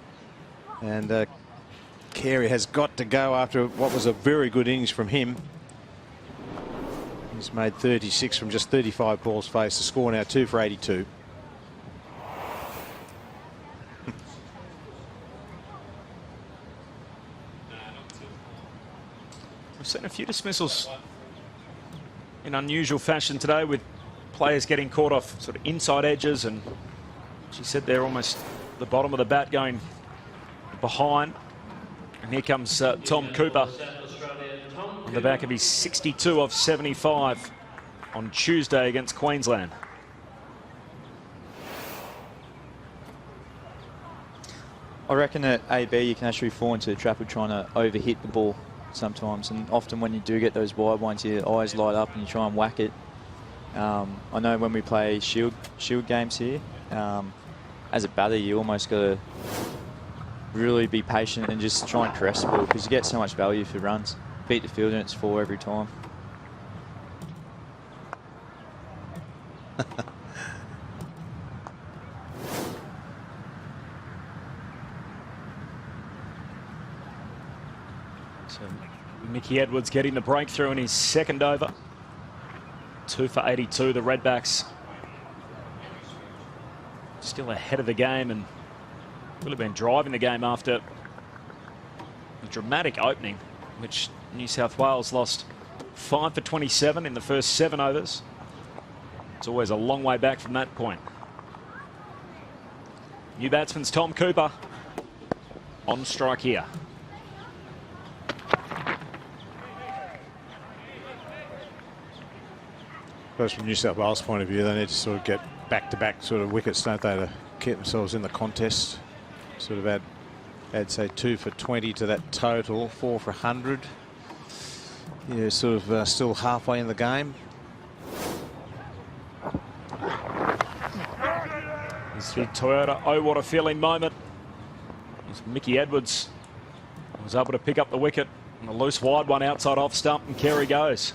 And Carey has got to go after what was a very good innings from him. He's made 36 from just 35 balls faced. The score now 2 for 82. We've seen a few dismissals in unusual fashion today, with players getting caught off sort of inside edges, and she said they're almost the bottom of the bat going behind. And here comes Tom Cooper on the back of his 62 of 75 on Tuesday against Queensland. I reckon at AB you can actually fall into the trap of trying to overhit the ball sometimes, and often when you do get those wide ones, your eyes light up and you try and whack it. I know when we play shield games here, as a batter you almost got to really be patient and just try and caress the ball, because you get so much value for runs. Beat the field and it's 4 every time. So Mickey Edwards getting the breakthrough in his second over. 2 for 82, the Redbacks still ahead of the game and really been driving the game after a dramatic opening, which New South Wales lost 5 for 27 in the first 7 overs. It's always a long way back from that point. New batsman's Tom Cooper on strike here. First, from New South Wales' point of view, they need to sort of get back-to-back sort of wickets, don't they, to keep themselves in the contest. Sort of add say 2 for 20 to that total, 4 for 100. Yeah, sort of still halfway in the game. It's the Toyota oh what a feeling moment. As Mickey Edwards was able to pick up the wicket and a loose wide one outside off stump, and Carey goes.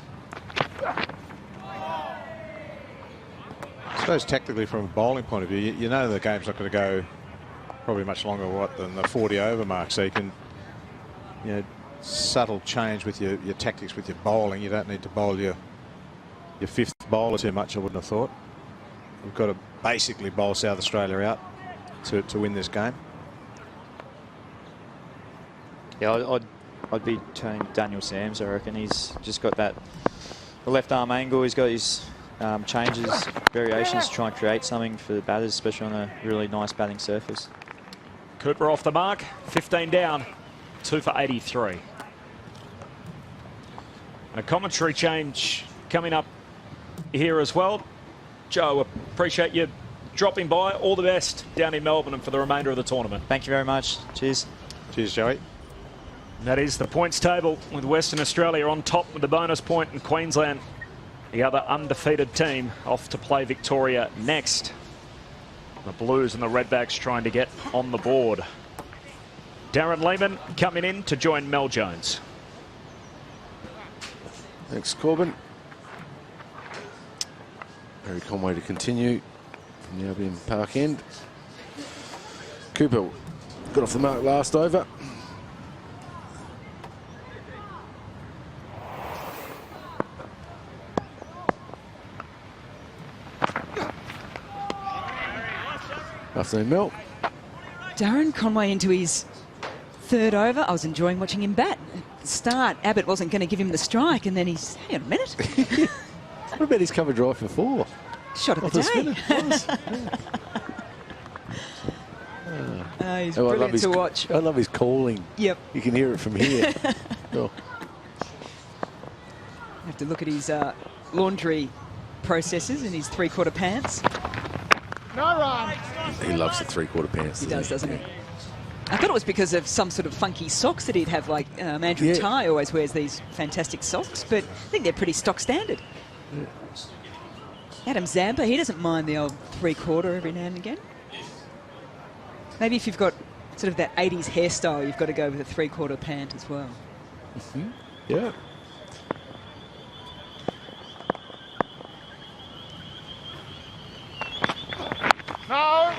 I suppose tactically from a bowling point of view, you know the game's not going to go probably much longer than the 40 over mark, so you can, you know, subtle change with your tactics with your bowling. You don't need to bowl your fifth bowler too much, I wouldn't have thought. You've got to basically bowl South Australia out to win this game. Yeah, I'd be turning Daniel Sams, I reckon. He's just got the left arm angle. He's got his changes, variations to try and create something for the batters, especially on a really nice batting surface. Cooper off the mark, 15 down, 2 for 83. And a commentary change coming up here as well. Joe, appreciate you dropping by. All the best down in Melbourne and for the remainder of the tournament. Thank you very much. Cheers. Cheers, Joey. And that is the points table, with Western Australia on top with the bonus point, and Queensland, the other undefeated team, off to play Victoria next. The Blues and the Redbacks trying to get on the board. Darren Lehman coming in to join Mel Jones. Thanks, Corbin. Harry Conway to continue from the Albion Park end. Cooper got off the mark last over. Afternoon, Mel. Darren Conway into his third over. I was enjoying watching him bat. At the start, Abbott wasn't going to give him the strike, and then he's, hang on a minute. What about his cover drive for 4? Shot of the day. He's brilliant to watch. I love his calling. Yep. You can hear it from here. Oh. Have to look at his laundry processes in his three-quarter pants. No run. He loves the three-quarter pants. He does, doesn't he? I thought it was because of some sort of funky socks that he'd have, like Andrew Ty always wears these fantastic socks, but I think they're pretty stock standard. Yeah. Adam Zampa, he doesn't mind the old three-quarter every now and again. Maybe if you've got sort of that 80s hairstyle, you've got to go with a three-quarter pant as well. Mm-hmm. Yeah. No.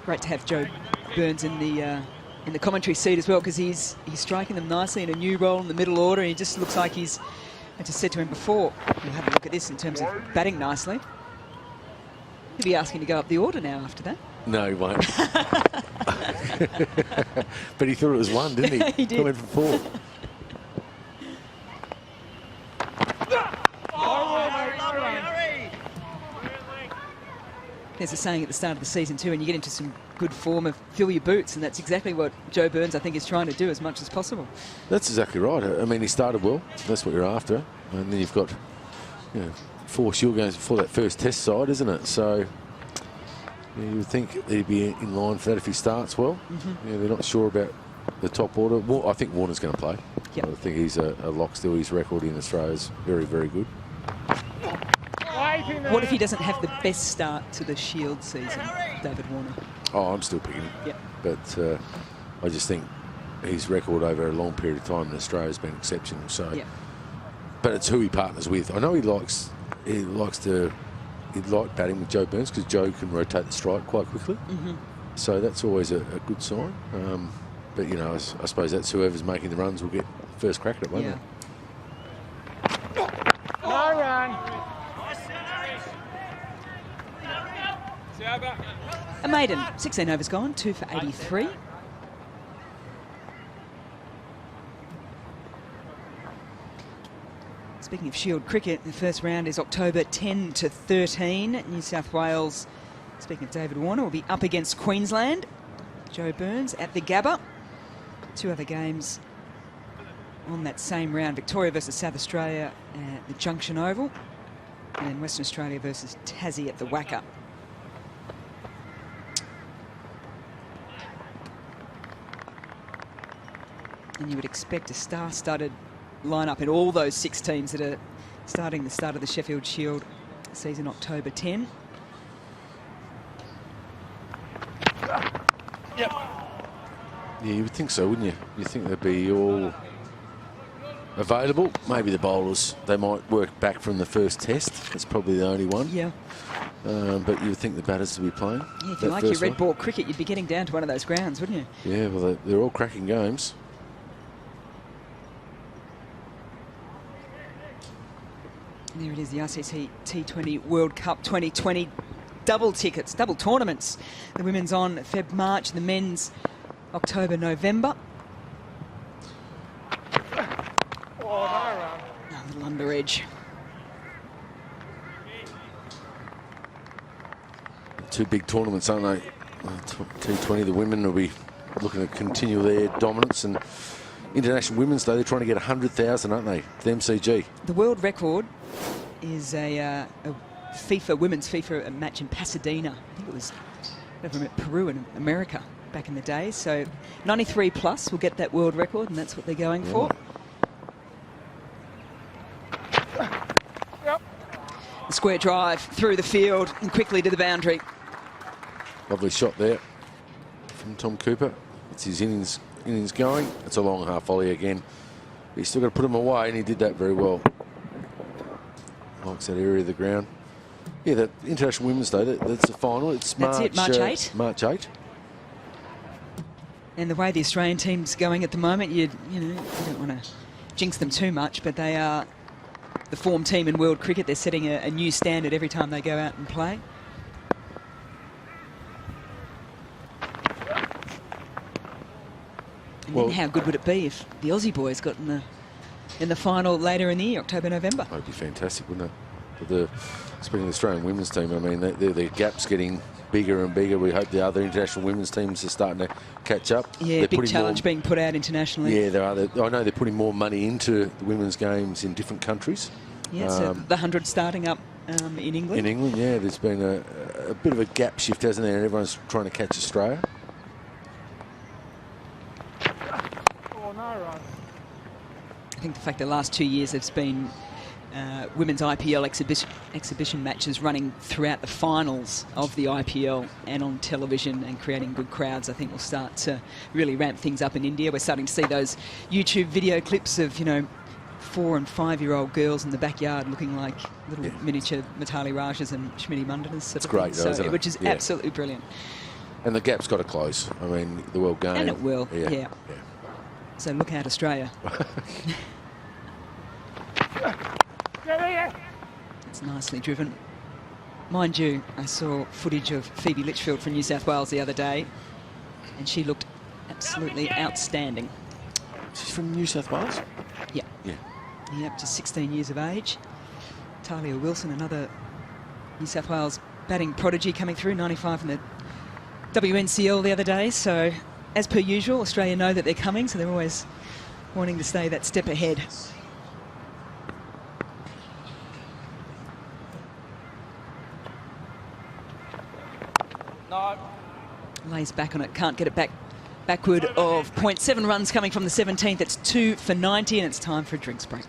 Great to have Joe Burns in the commentary seat as well, because he's striking them nicely in a new role in the middle order. He just looks like he's, I just said to him before, we'll have a look at this in terms of batting nicely. He'll be asking to go up the order now after that. No, he won't. But he thought it was 1, didn't he? He did. Coming for 4. There's a saying at the start of the season too, and you get into some good form of fill your boots, and that's exactly what Joe Burns, I think, is trying to do as much as possible. That's exactly right. I mean, he started well. That's what you're after. And then you've got, 4 Shield games before that first test side, isn't it? So you would think he'd be in line for that if he starts well. Mm-hmm. They're not sure about the top order. Well, I think Warner's going to play. Yep. I think he's a lock still. His record in Australia is very, very good. What if he doesn't have the best start to the Shield season, David Warner? Oh, I'm still picking him. Yep. But I just think his record over a long period of time in Australia has been exceptional. So, yep. But it's who he partners with. I know he likes batting with Joe Burns because Joe can rotate the strike quite quickly. Mm-hmm. So that's always a good sign. But I suppose that's whoever's making the runs will get first crack at it, won't they? No run. A maiden, 16 overs gone, 2 for 83. Speaking of Shield cricket, the first round is October 10 to 13. New South Wales, speaking of David Warner, will be up against Queensland. Joe Burns at the Gabba. 2 other games on that same round. Victoria versus South Australia at the Junction Oval. And then Western Australia versus Tassie at the Wacker. And you would expect a star-studded lineup in all those 6 teams that are starting the start of the Sheffield Shield season October 10. Yep. Yeah, you would think so, wouldn't you? You'd think they'd be all available. Maybe the bowlers, they might work back from the first test. That's probably the only one. Yeah. But you would think the batters would be playing. Yeah, if you like your red ball cricket, you'd be getting down to one of those grounds, wouldn't you? Yeah, well, they're all cracking games. There it is, the RCT T20 World Cup 2020. Double tickets, double tournaments. The women's on Feb, March, the men's October, November. Oh, no run. A little under edge. 2 big tournaments, aren't they? T20, the women will be looking to continue their dominance, and International Women's Day, they're trying to get 100,000, aren't they? The MCG. The world record is a women's FIFA match in Pasadena. I think it was over at Peru in America back in the day. So 93 plus will get that world record, and that's what they're going for. Yep. The square drive through the field and quickly to the boundary. Lovely shot there from Tom Cooper. It's his innings going. It's a long half volley again. He's still got to put him away, and he did that very well. Likes that area of the ground. Yeah, the International Women's Day, that's the final. It's That's March, it, March 8. March 8. And the way the Australian team's going at the moment, you don't want to jinx them too much, but they are the form team in world cricket. They're setting a new standard every time they go out and play. And then how good would it be if the Aussie boys got in the final later in the year, October, November? That would be fantastic, wouldn't it? Speaking of the Australian women's team, I mean, the gap's getting bigger and bigger. We hope the other international women's teams are starting to catch up. Yeah, big challenge being put out internationally. Yeah, there are. I know they're putting more money into the women's games in different countries. Yeah, so the 100 starting up in England. In England, yeah, there's been a bit of a gap shift, hasn't there? And everyone's trying to catch Australia. Oh, no run. I think the fact the last 2 years there's been women's IPL exhibition matches running throughout the finals of the IPL and on television and creating good crowds, I think will start to really ramp things up in India. We're starting to see those YouTube video clips of, 4- and 5-year-old girls in the backyard looking like little miniature Mitali Rajas and Shmiti Mandanas. It's great, though, isn't it? Which is absolutely brilliant. And the gap's got to close. I mean, the World Game. And it will, yeah. So look out, Australia. It's nicely driven. Mind you, I saw footage of Phoebe Litchfield from New South Wales the other day, and she looked absolutely outstanding. She's from New South Wales? Yeah. Yeah, up to 16 years of age. Talia Wilson, another New South Wales batting prodigy coming through, 95 in the WNCL the other day. So, as per usual, Australia know that they're coming, so they're always wanting to stay that step ahead. No. Lays back on it, can't get it backward of 0.7 runs coming from the 17th. It's 2 for 90, and it's time for a drinks break.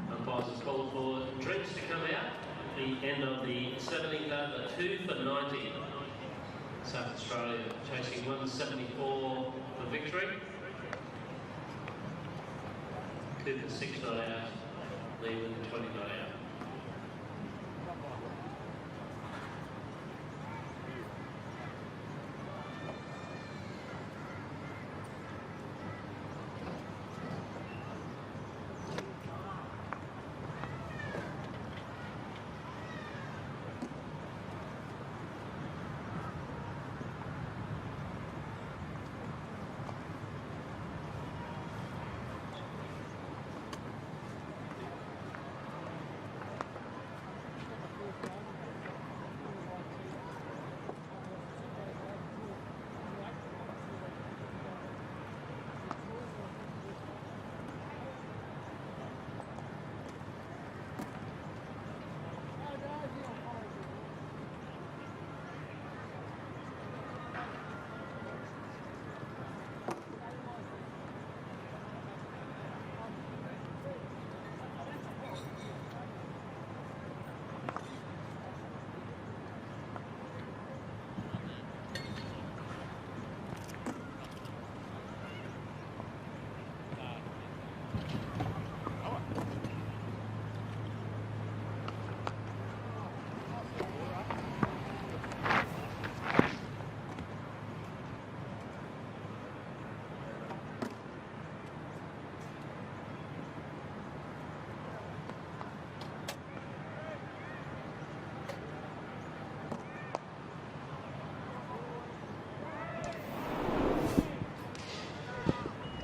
Umpires has called for drinks to come out at the end of the 17th over, 2 for 90. South Australia chasing 174 for victory. Cooper 6 not out, Leland 20 not out.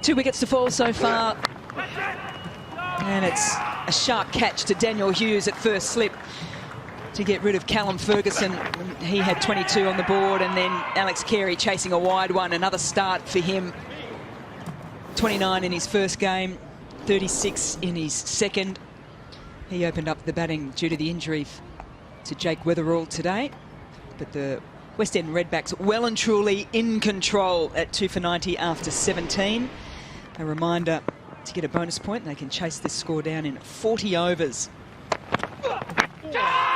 Two wickets to fall so far. And it's a sharp catch to Daniel Hughes at first slip to get rid of Callum Ferguson. He had 22 on the board, and then Alex Carey chasing a wide one. Another start for him. 29 in his first game, 36 in his second. He opened up the batting due to the injury to Jake Weatherall today. But the West End Redbacks well and truly in control at 2 for 90 after 17. A reminder, to get a bonus point, they can chase this score down in 40 overs.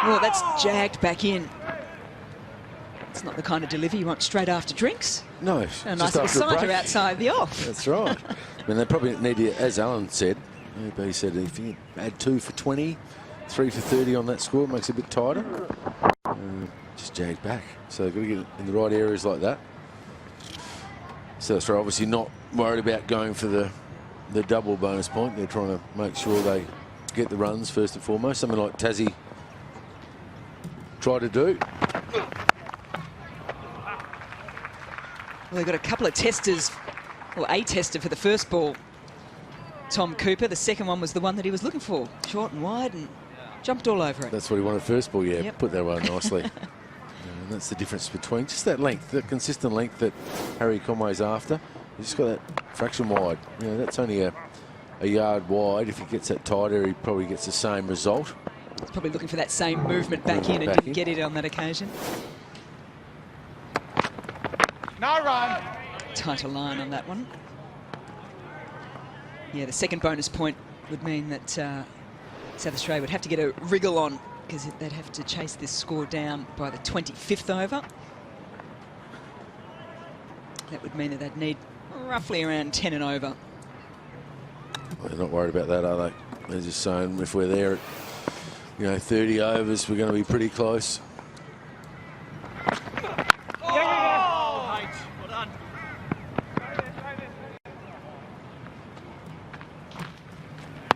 Oh, that's jagged back in. It's not the kind of delivery you want straight after drinks. No, a nice little cider outside the off. That's right. I mean, they probably need to, as Alan said, he said, if you add 2 for 20, 3 for 30 on that score, it makes it a bit tighter. Just jagged back. So they've got to get in the right areas like that. So they're obviously not worried about going for the double bonus point. They're trying to make sure they get the runs first and foremost. Something like Tassie tried to do. Well, they've got a couple of testers, or a tester for the first ball, Tom Cooper. The second one was the one that he was looking for. Short and wide and jumped all over it. That's what he wanted first ball, yeah. Yep. Put that away nicely. And that's the difference between just that length, the consistent length that Harry Conway's after. He's just got that fraction wide. You know, that's only a yard wide. If he gets that tighter, he probably gets the same result. He's probably looking for that same movement back in and didn't get it on that occasion. No run. Tighter line on that one. Yeah, the second bonus point would mean that South Australia would have to get a wriggle on, because they'd have to chase this score down by the 25th over. That would mean that they'd need roughly around 10 and over. Well, they're not worried about that, are they? They're just saying if we're there at 30 overs, we're going to be pretty close.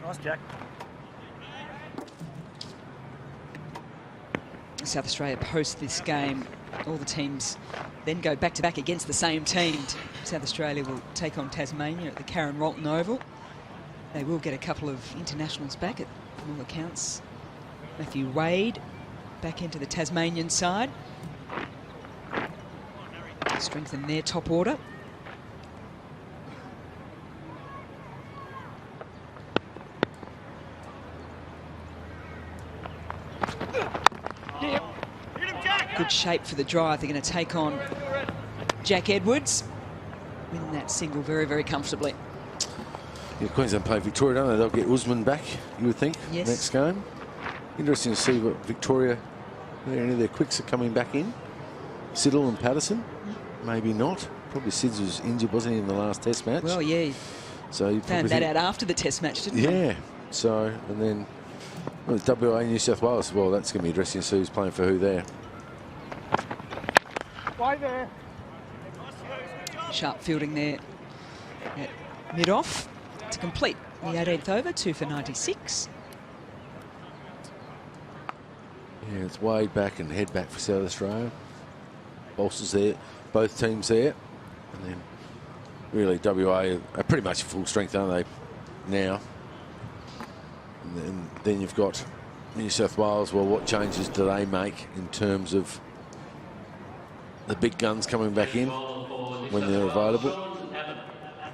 Nice, Jack. South Australia post this game, all the teams then go back-to-back against the same team. South Australia will take on Tasmania at the Karen Rolton Oval. They will get a couple of internationals back, from all accounts. Matthew Wade back into the Tasmanian side. Strengthen their top order. Good shape for the drive. They're going to take on Jack Edwards. Win that single very, very comfortably. Yeah, Queensland play Victoria, don't they? They'll get Usman back, you would think, yes. Next game. Interesting to see what Victoria, any of their quicks are coming back in. Siddle and Patterson, maybe not. Probably Sids was injured, wasn't he, in the last Test match? Well, yeah. So you found that out after the Test match, didn't you? Yeah. So, and then WA New South Wales, well, that's going to be interesting to see who's playing for who there. Right there. Sharp fielding there at mid-off to complete the 18th over, 2 for 96. Yeah, it's Wade back and head back for South Australia. Bolsters there, both teams there. And then really WA are pretty much full strength, aren't they, now? And then you've got New South Wales. Well, what changes do they make in terms of the big guns coming back in when they're available?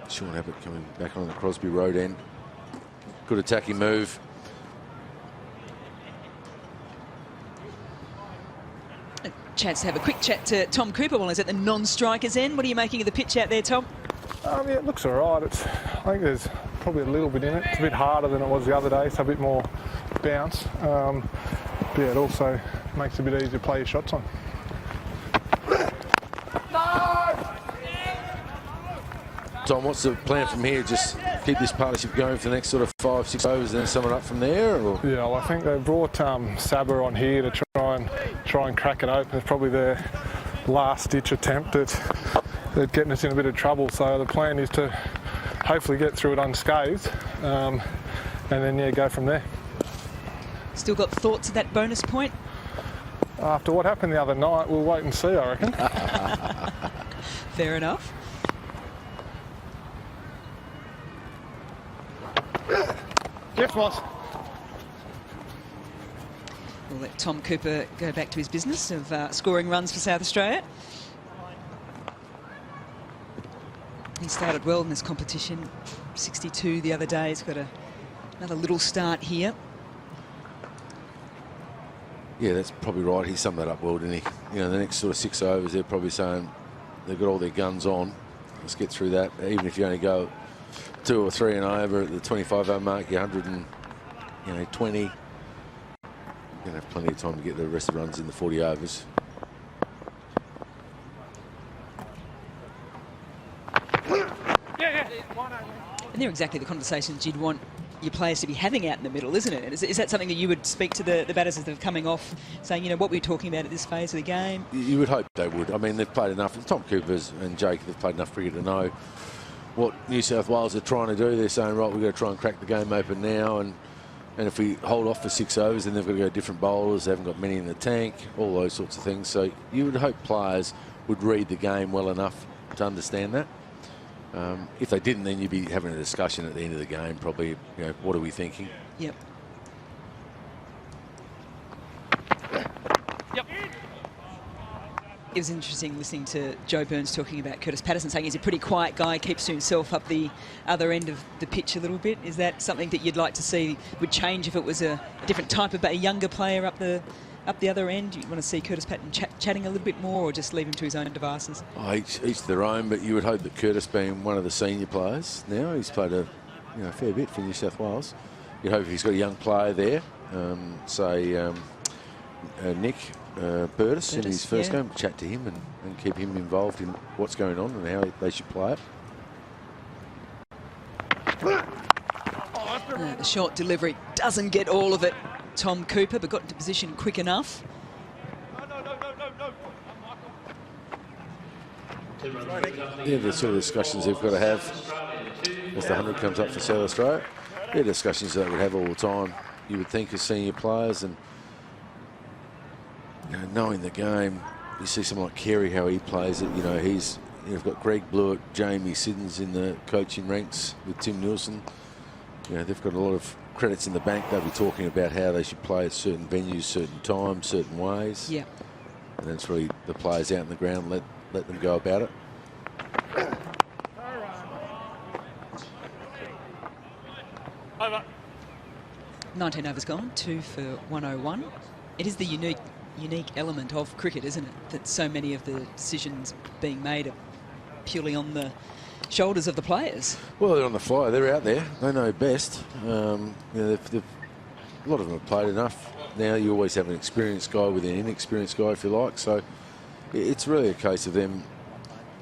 Sean Abbott coming back on the Crosby Road end. Good attacking move. A chance to have a quick chat to Tom Cooper while he's at the non-strikers end. What are you making of the pitch out there, Tom? Yeah, it looks all right. I think there's probably a little bit in it. It's a bit harder than it was the other day, so a bit more bounce. But yeah, it also makes it a bit easier to play your shots on. Tom, what's the plan from here? Just keep this partnership going for the next sort of 5-6 overs, and then sum it up from there? Or? Yeah, well, I think they brought Saba on here to try and crack it open. It's probably their last-ditch attempt at getting us in a bit of trouble. So the plan is to hopefully get through it unscathed, and then go from there. Still got thoughts of that bonus point? After what happened the other night, we'll wait and see, I reckon. Fair enough. Yes, boss. We'll let Tom Cooper go back to his business of scoring runs for South Australia. He started well in this competition. 62 the other day. He's got another little start here. Yeah, that's probably right. He summed that up well, didn't he? You know, the next sort of 6 overs, they're probably saying they've got all their guns on. Let's get through that. Even if you only go 2 or 3 and over at the 25-over mark, you're 120. You're going to have plenty of time to get the rest of the runs in the 40 overs. And they're exactly the conversations you'd want your players to be having out in the middle, isn't it? Is that something that you would speak to the batters as they're coming off, saying, you know, what we're talking about at this phase of the game? You would hope they would. I mean, they've played enough. Tom Coopers and Jake have played enough cricket to know what New South Wales are trying to do. They're saying, right, we've got to try and crack the game open now, and if we hold off for 6 overs, then they've got to go different bowlers. They haven't got many in the tank, all those sorts of things. So you would hope players would read the game well enough to understand that. If they didn't, then you'd be having a discussion at the end of the game, probably, you know, what are we thinking? Yep. It was interesting listening to Joe Burns talking about Curtis Patterson, saying he's a pretty quiet guy, keeps to himself up the other end of the pitch a little bit. Is that something that you'd like to see would change if it was a different type of a younger player up the other end? You want to see Curtis Patton chatting a little bit more, or just leave him to his own devices? Oh, each their own, but you would hope that Curtis, being one of the senior players now, he's played a fair bit for New South Wales. You'd hope if he's got a young player there, say Nick Burtis in his first game, chat to him and keep him involved in what's going on and how they should play it. The short delivery doesn't get all of it, Tom Cooper, but got into position quick enough. Yeah, the sort of discussions they've got to have as the 100 comes up for South Australia. They're discussions that we have all the time, you would think, as senior players. And you know, knowing the game, you see someone like Carey, how he plays it. You know, you've got Greg Blewett, Jamie Siddons in the coaching ranks with Tim Nielsen. You know, they've got a lot of credits in the bank. They'll be talking about how they should play at certain venues, certain times, certain ways. Yeah. And then it's really the players out in the ground, let them go about it. 19 overs gone, 2 for 101. It is the unique element of cricket, isn't it? That so many of the decisions being made are purely on the shoulders of the players. Well, they're on the fly. They're out there. They know best. You know, a lot of them have played enough. Now you always have an experienced guy with an inexperienced guy, if you like. So it's really a case of them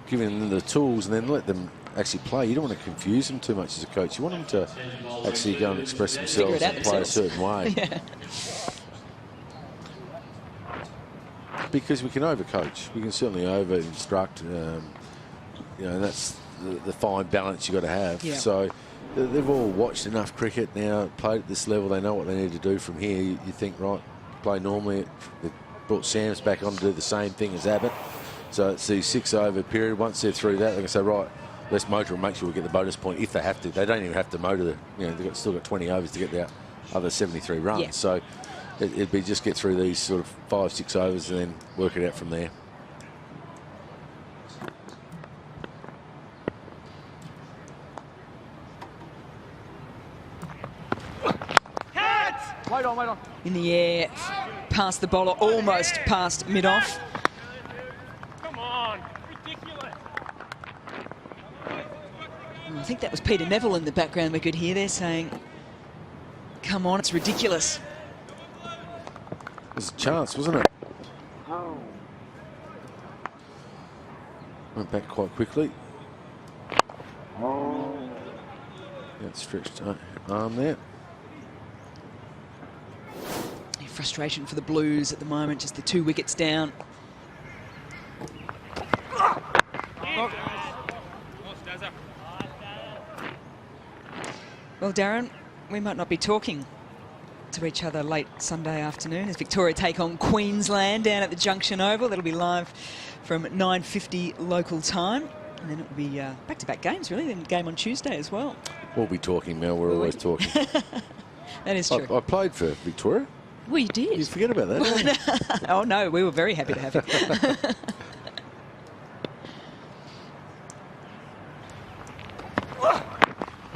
giving them the tools and then let them actually play. You don't want to confuse them too much as a coach. You want them to actually go and express themselves and play a certain way. Yeah. Because we can overcoach. We can certainly over-instruct. You know, that's the fine balance you've got to have. Yeah. So they've all watched enough cricket now, played at this level. They know what they need to do from here. You think, right, play normally. They've brought Sam's back on to do the same thing as Abbott. So it's the 6 over period. Once they're through that, they can say, right, let's motor and make sure we get the bonus point if they have to. They don't even have to motor. They've still got 20 overs to get their other 73 runs. Yeah. So it'd be just get through these sort of 5-6 overs and then work it out from there. Wait on. In the air, past the bowler, almost past mid-off. Come on, ridiculous. I think that was Peter Neville in the background we could hear there saying, come on, it's ridiculous. There's a chance, wasn't it? Went back quite quickly. Yeah, stretched arm there. Frustration for the Blues at the moment, just the 2 wickets down. Well, Darren, we might not be talking to each other late Sunday afternoon as Victoria take on Queensland down at the Junction Oval. That'll be live from 9:50 local time. And then it'll be back-to-back games, really. Then game on Tuesday as well. We'll be talking, Mel. We're always talking. That is true. I played for Victoria. Well, you did. You forget about that. Oh, no, we were very happy to have you.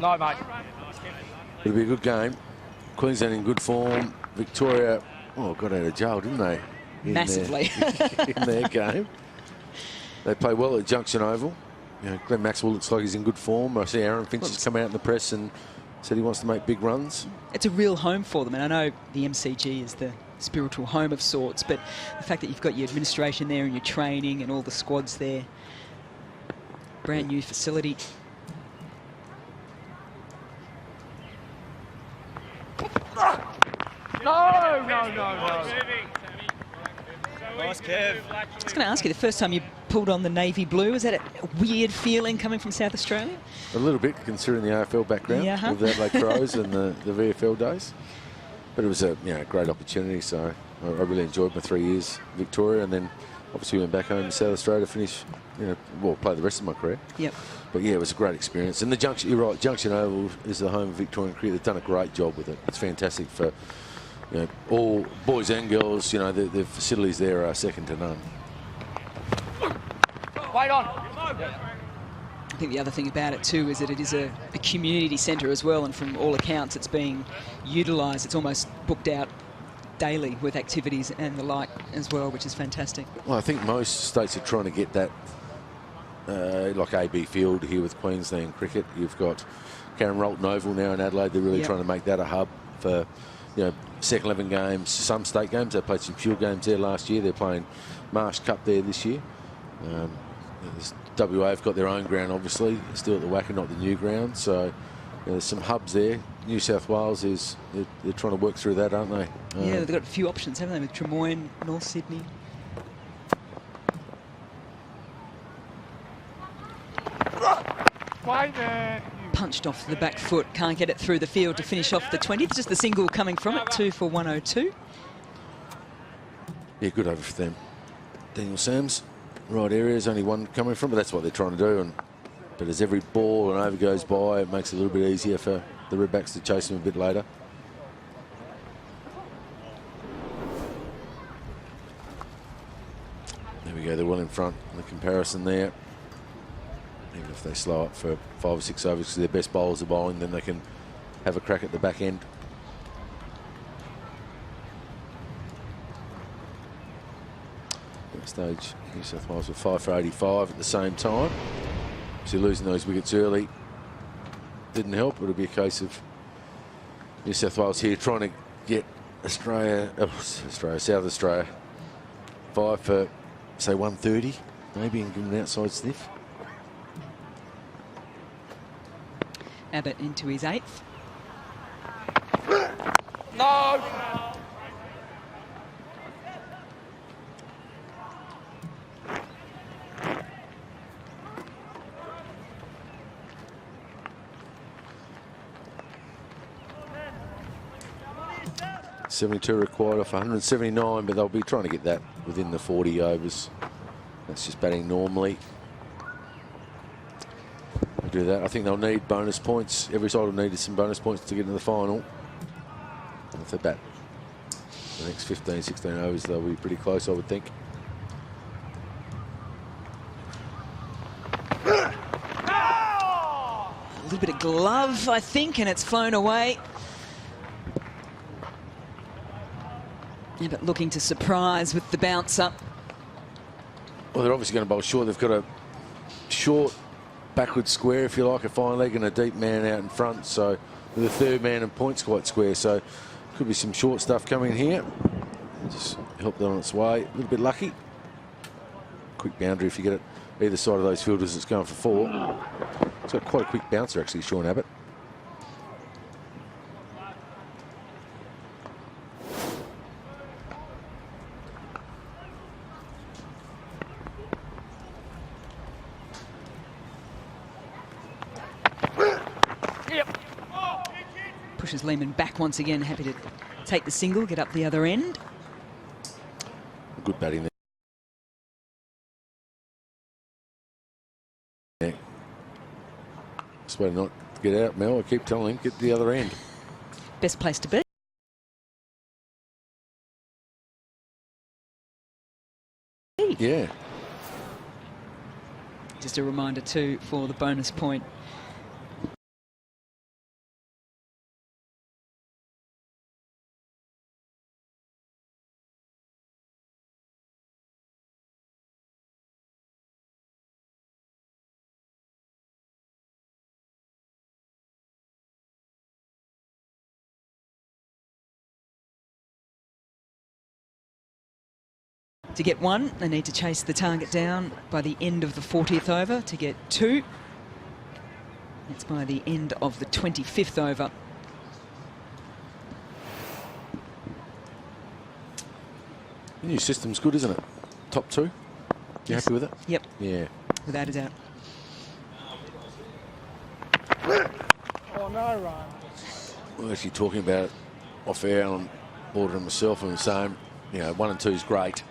No, mate. It'll be a good game. Queensland in good form. Victoria got out of jail, didn't they? Massively. In their game. They play well at Junction Oval. You know, Glenn Maxwell looks like he's in good form. I see Aaron Finch has come out in the press and said he wants to make big runs. It's a real home for them, and I know the MCG is the spiritual home of sorts, but the fact that you've got your administration there and your training and all the squads there, brand new facility. No. Nice, Kev. I was going to ask you, the first time you pulled on the navy blue, was that a weird feeling coming from South Australia? A little bit, considering the AFL background with the Adelaide Crows and the VFL days. But it was a great opportunity, so I really enjoyed my 3 years in Victoria, and then obviously went back home to South Australia to finish, play the rest of my career. Yep. But yeah, it was a great experience. And the Junction, you're right, Junction Oval is the home of Victorian cricket. They've done a great job with it. It's fantastic for all boys and girls. The facilities there are second to none. Wait on. I think the other thing about it too is that it is a community centre as well, and from all accounts it's being utilised. It's almost booked out daily with activities and the like as well, which is fantastic. Well, I think most states are trying to get that, like AB Field here with Queensland cricket. You've got Karen Rolton Oval now in Adelaide. They're really trying to make that a hub for, second 11 games, some state games. They played some pure games there last year. They're playing Marsh Cup there this year. WA have got their own ground, obviously, still at the Wacker, not the new ground. So there's some hubs there. New South Wales they're trying to work through that, aren't they? Yeah, they've got a few options, haven't they, with Tremoyne, North Sydney. Wait there. Punched off the back foot, can't get it through the field to finish off the 20th. Just the single coming from it, 2 for 102. Yeah, good over for them. Daniel Sams, right areas, only one coming from, but that's what they're trying to do. But as every ball and over goes by, it makes it a little bit easier for the Redbacks to chase them a bit later. There we go, they're well in front in the comparison there. Even if they slow up for 5 or 6 overs because their best bowlers are bowling, then they can have a crack at the back end. At that stage, New South Wales were 5 for 85 at the same time. So losing those wickets early didn't help. It'll be a case of New South Wales here trying to get South Australia 5 for, say, 130, maybe, and give them an outside sniff. Abbott into his 8th. No. .72 required off 179, but they'll be trying to get that within the 40 overs. That's just batting normally. They'll do that. I think they'll need bonus points. Every side will need some bonus points to get into the final. And if they bat the next 15, 16 overs, they'll be pretty close, I would think. A little bit of glove, I think, and it's flown away. Yeah, but looking to surprise with the bounce up. Well, they're obviously going to bowl short. They've got a short backward square, if you like, a fine leg and a deep man out in front. So with a third man and points quite square. So could be some short stuff coming here. Just help them on its way. A little bit lucky. Quick boundary if you get it either side of those fielders. It's going for 4. It's got quite a quick bouncer, actually, Sean Abbott. Pushes Lehman back once again, happy to take the single, get up the other end. Good batting there. Just way to not get out, Mel. I keep telling him, get to the other end. Best place to be. Yeah. Just a reminder too for the bonus point. To get 1, they need to chase the target down by the end of the 40th over. To get 2, it's by the end of the 25th over. The new system's good, isn't it? Top 2. You happy with it? Yep. Yeah. Without a doubt. Oh, no, Ryan. We were actually talking about it off air on board and myself and saying, you know, 1 and 2 is great.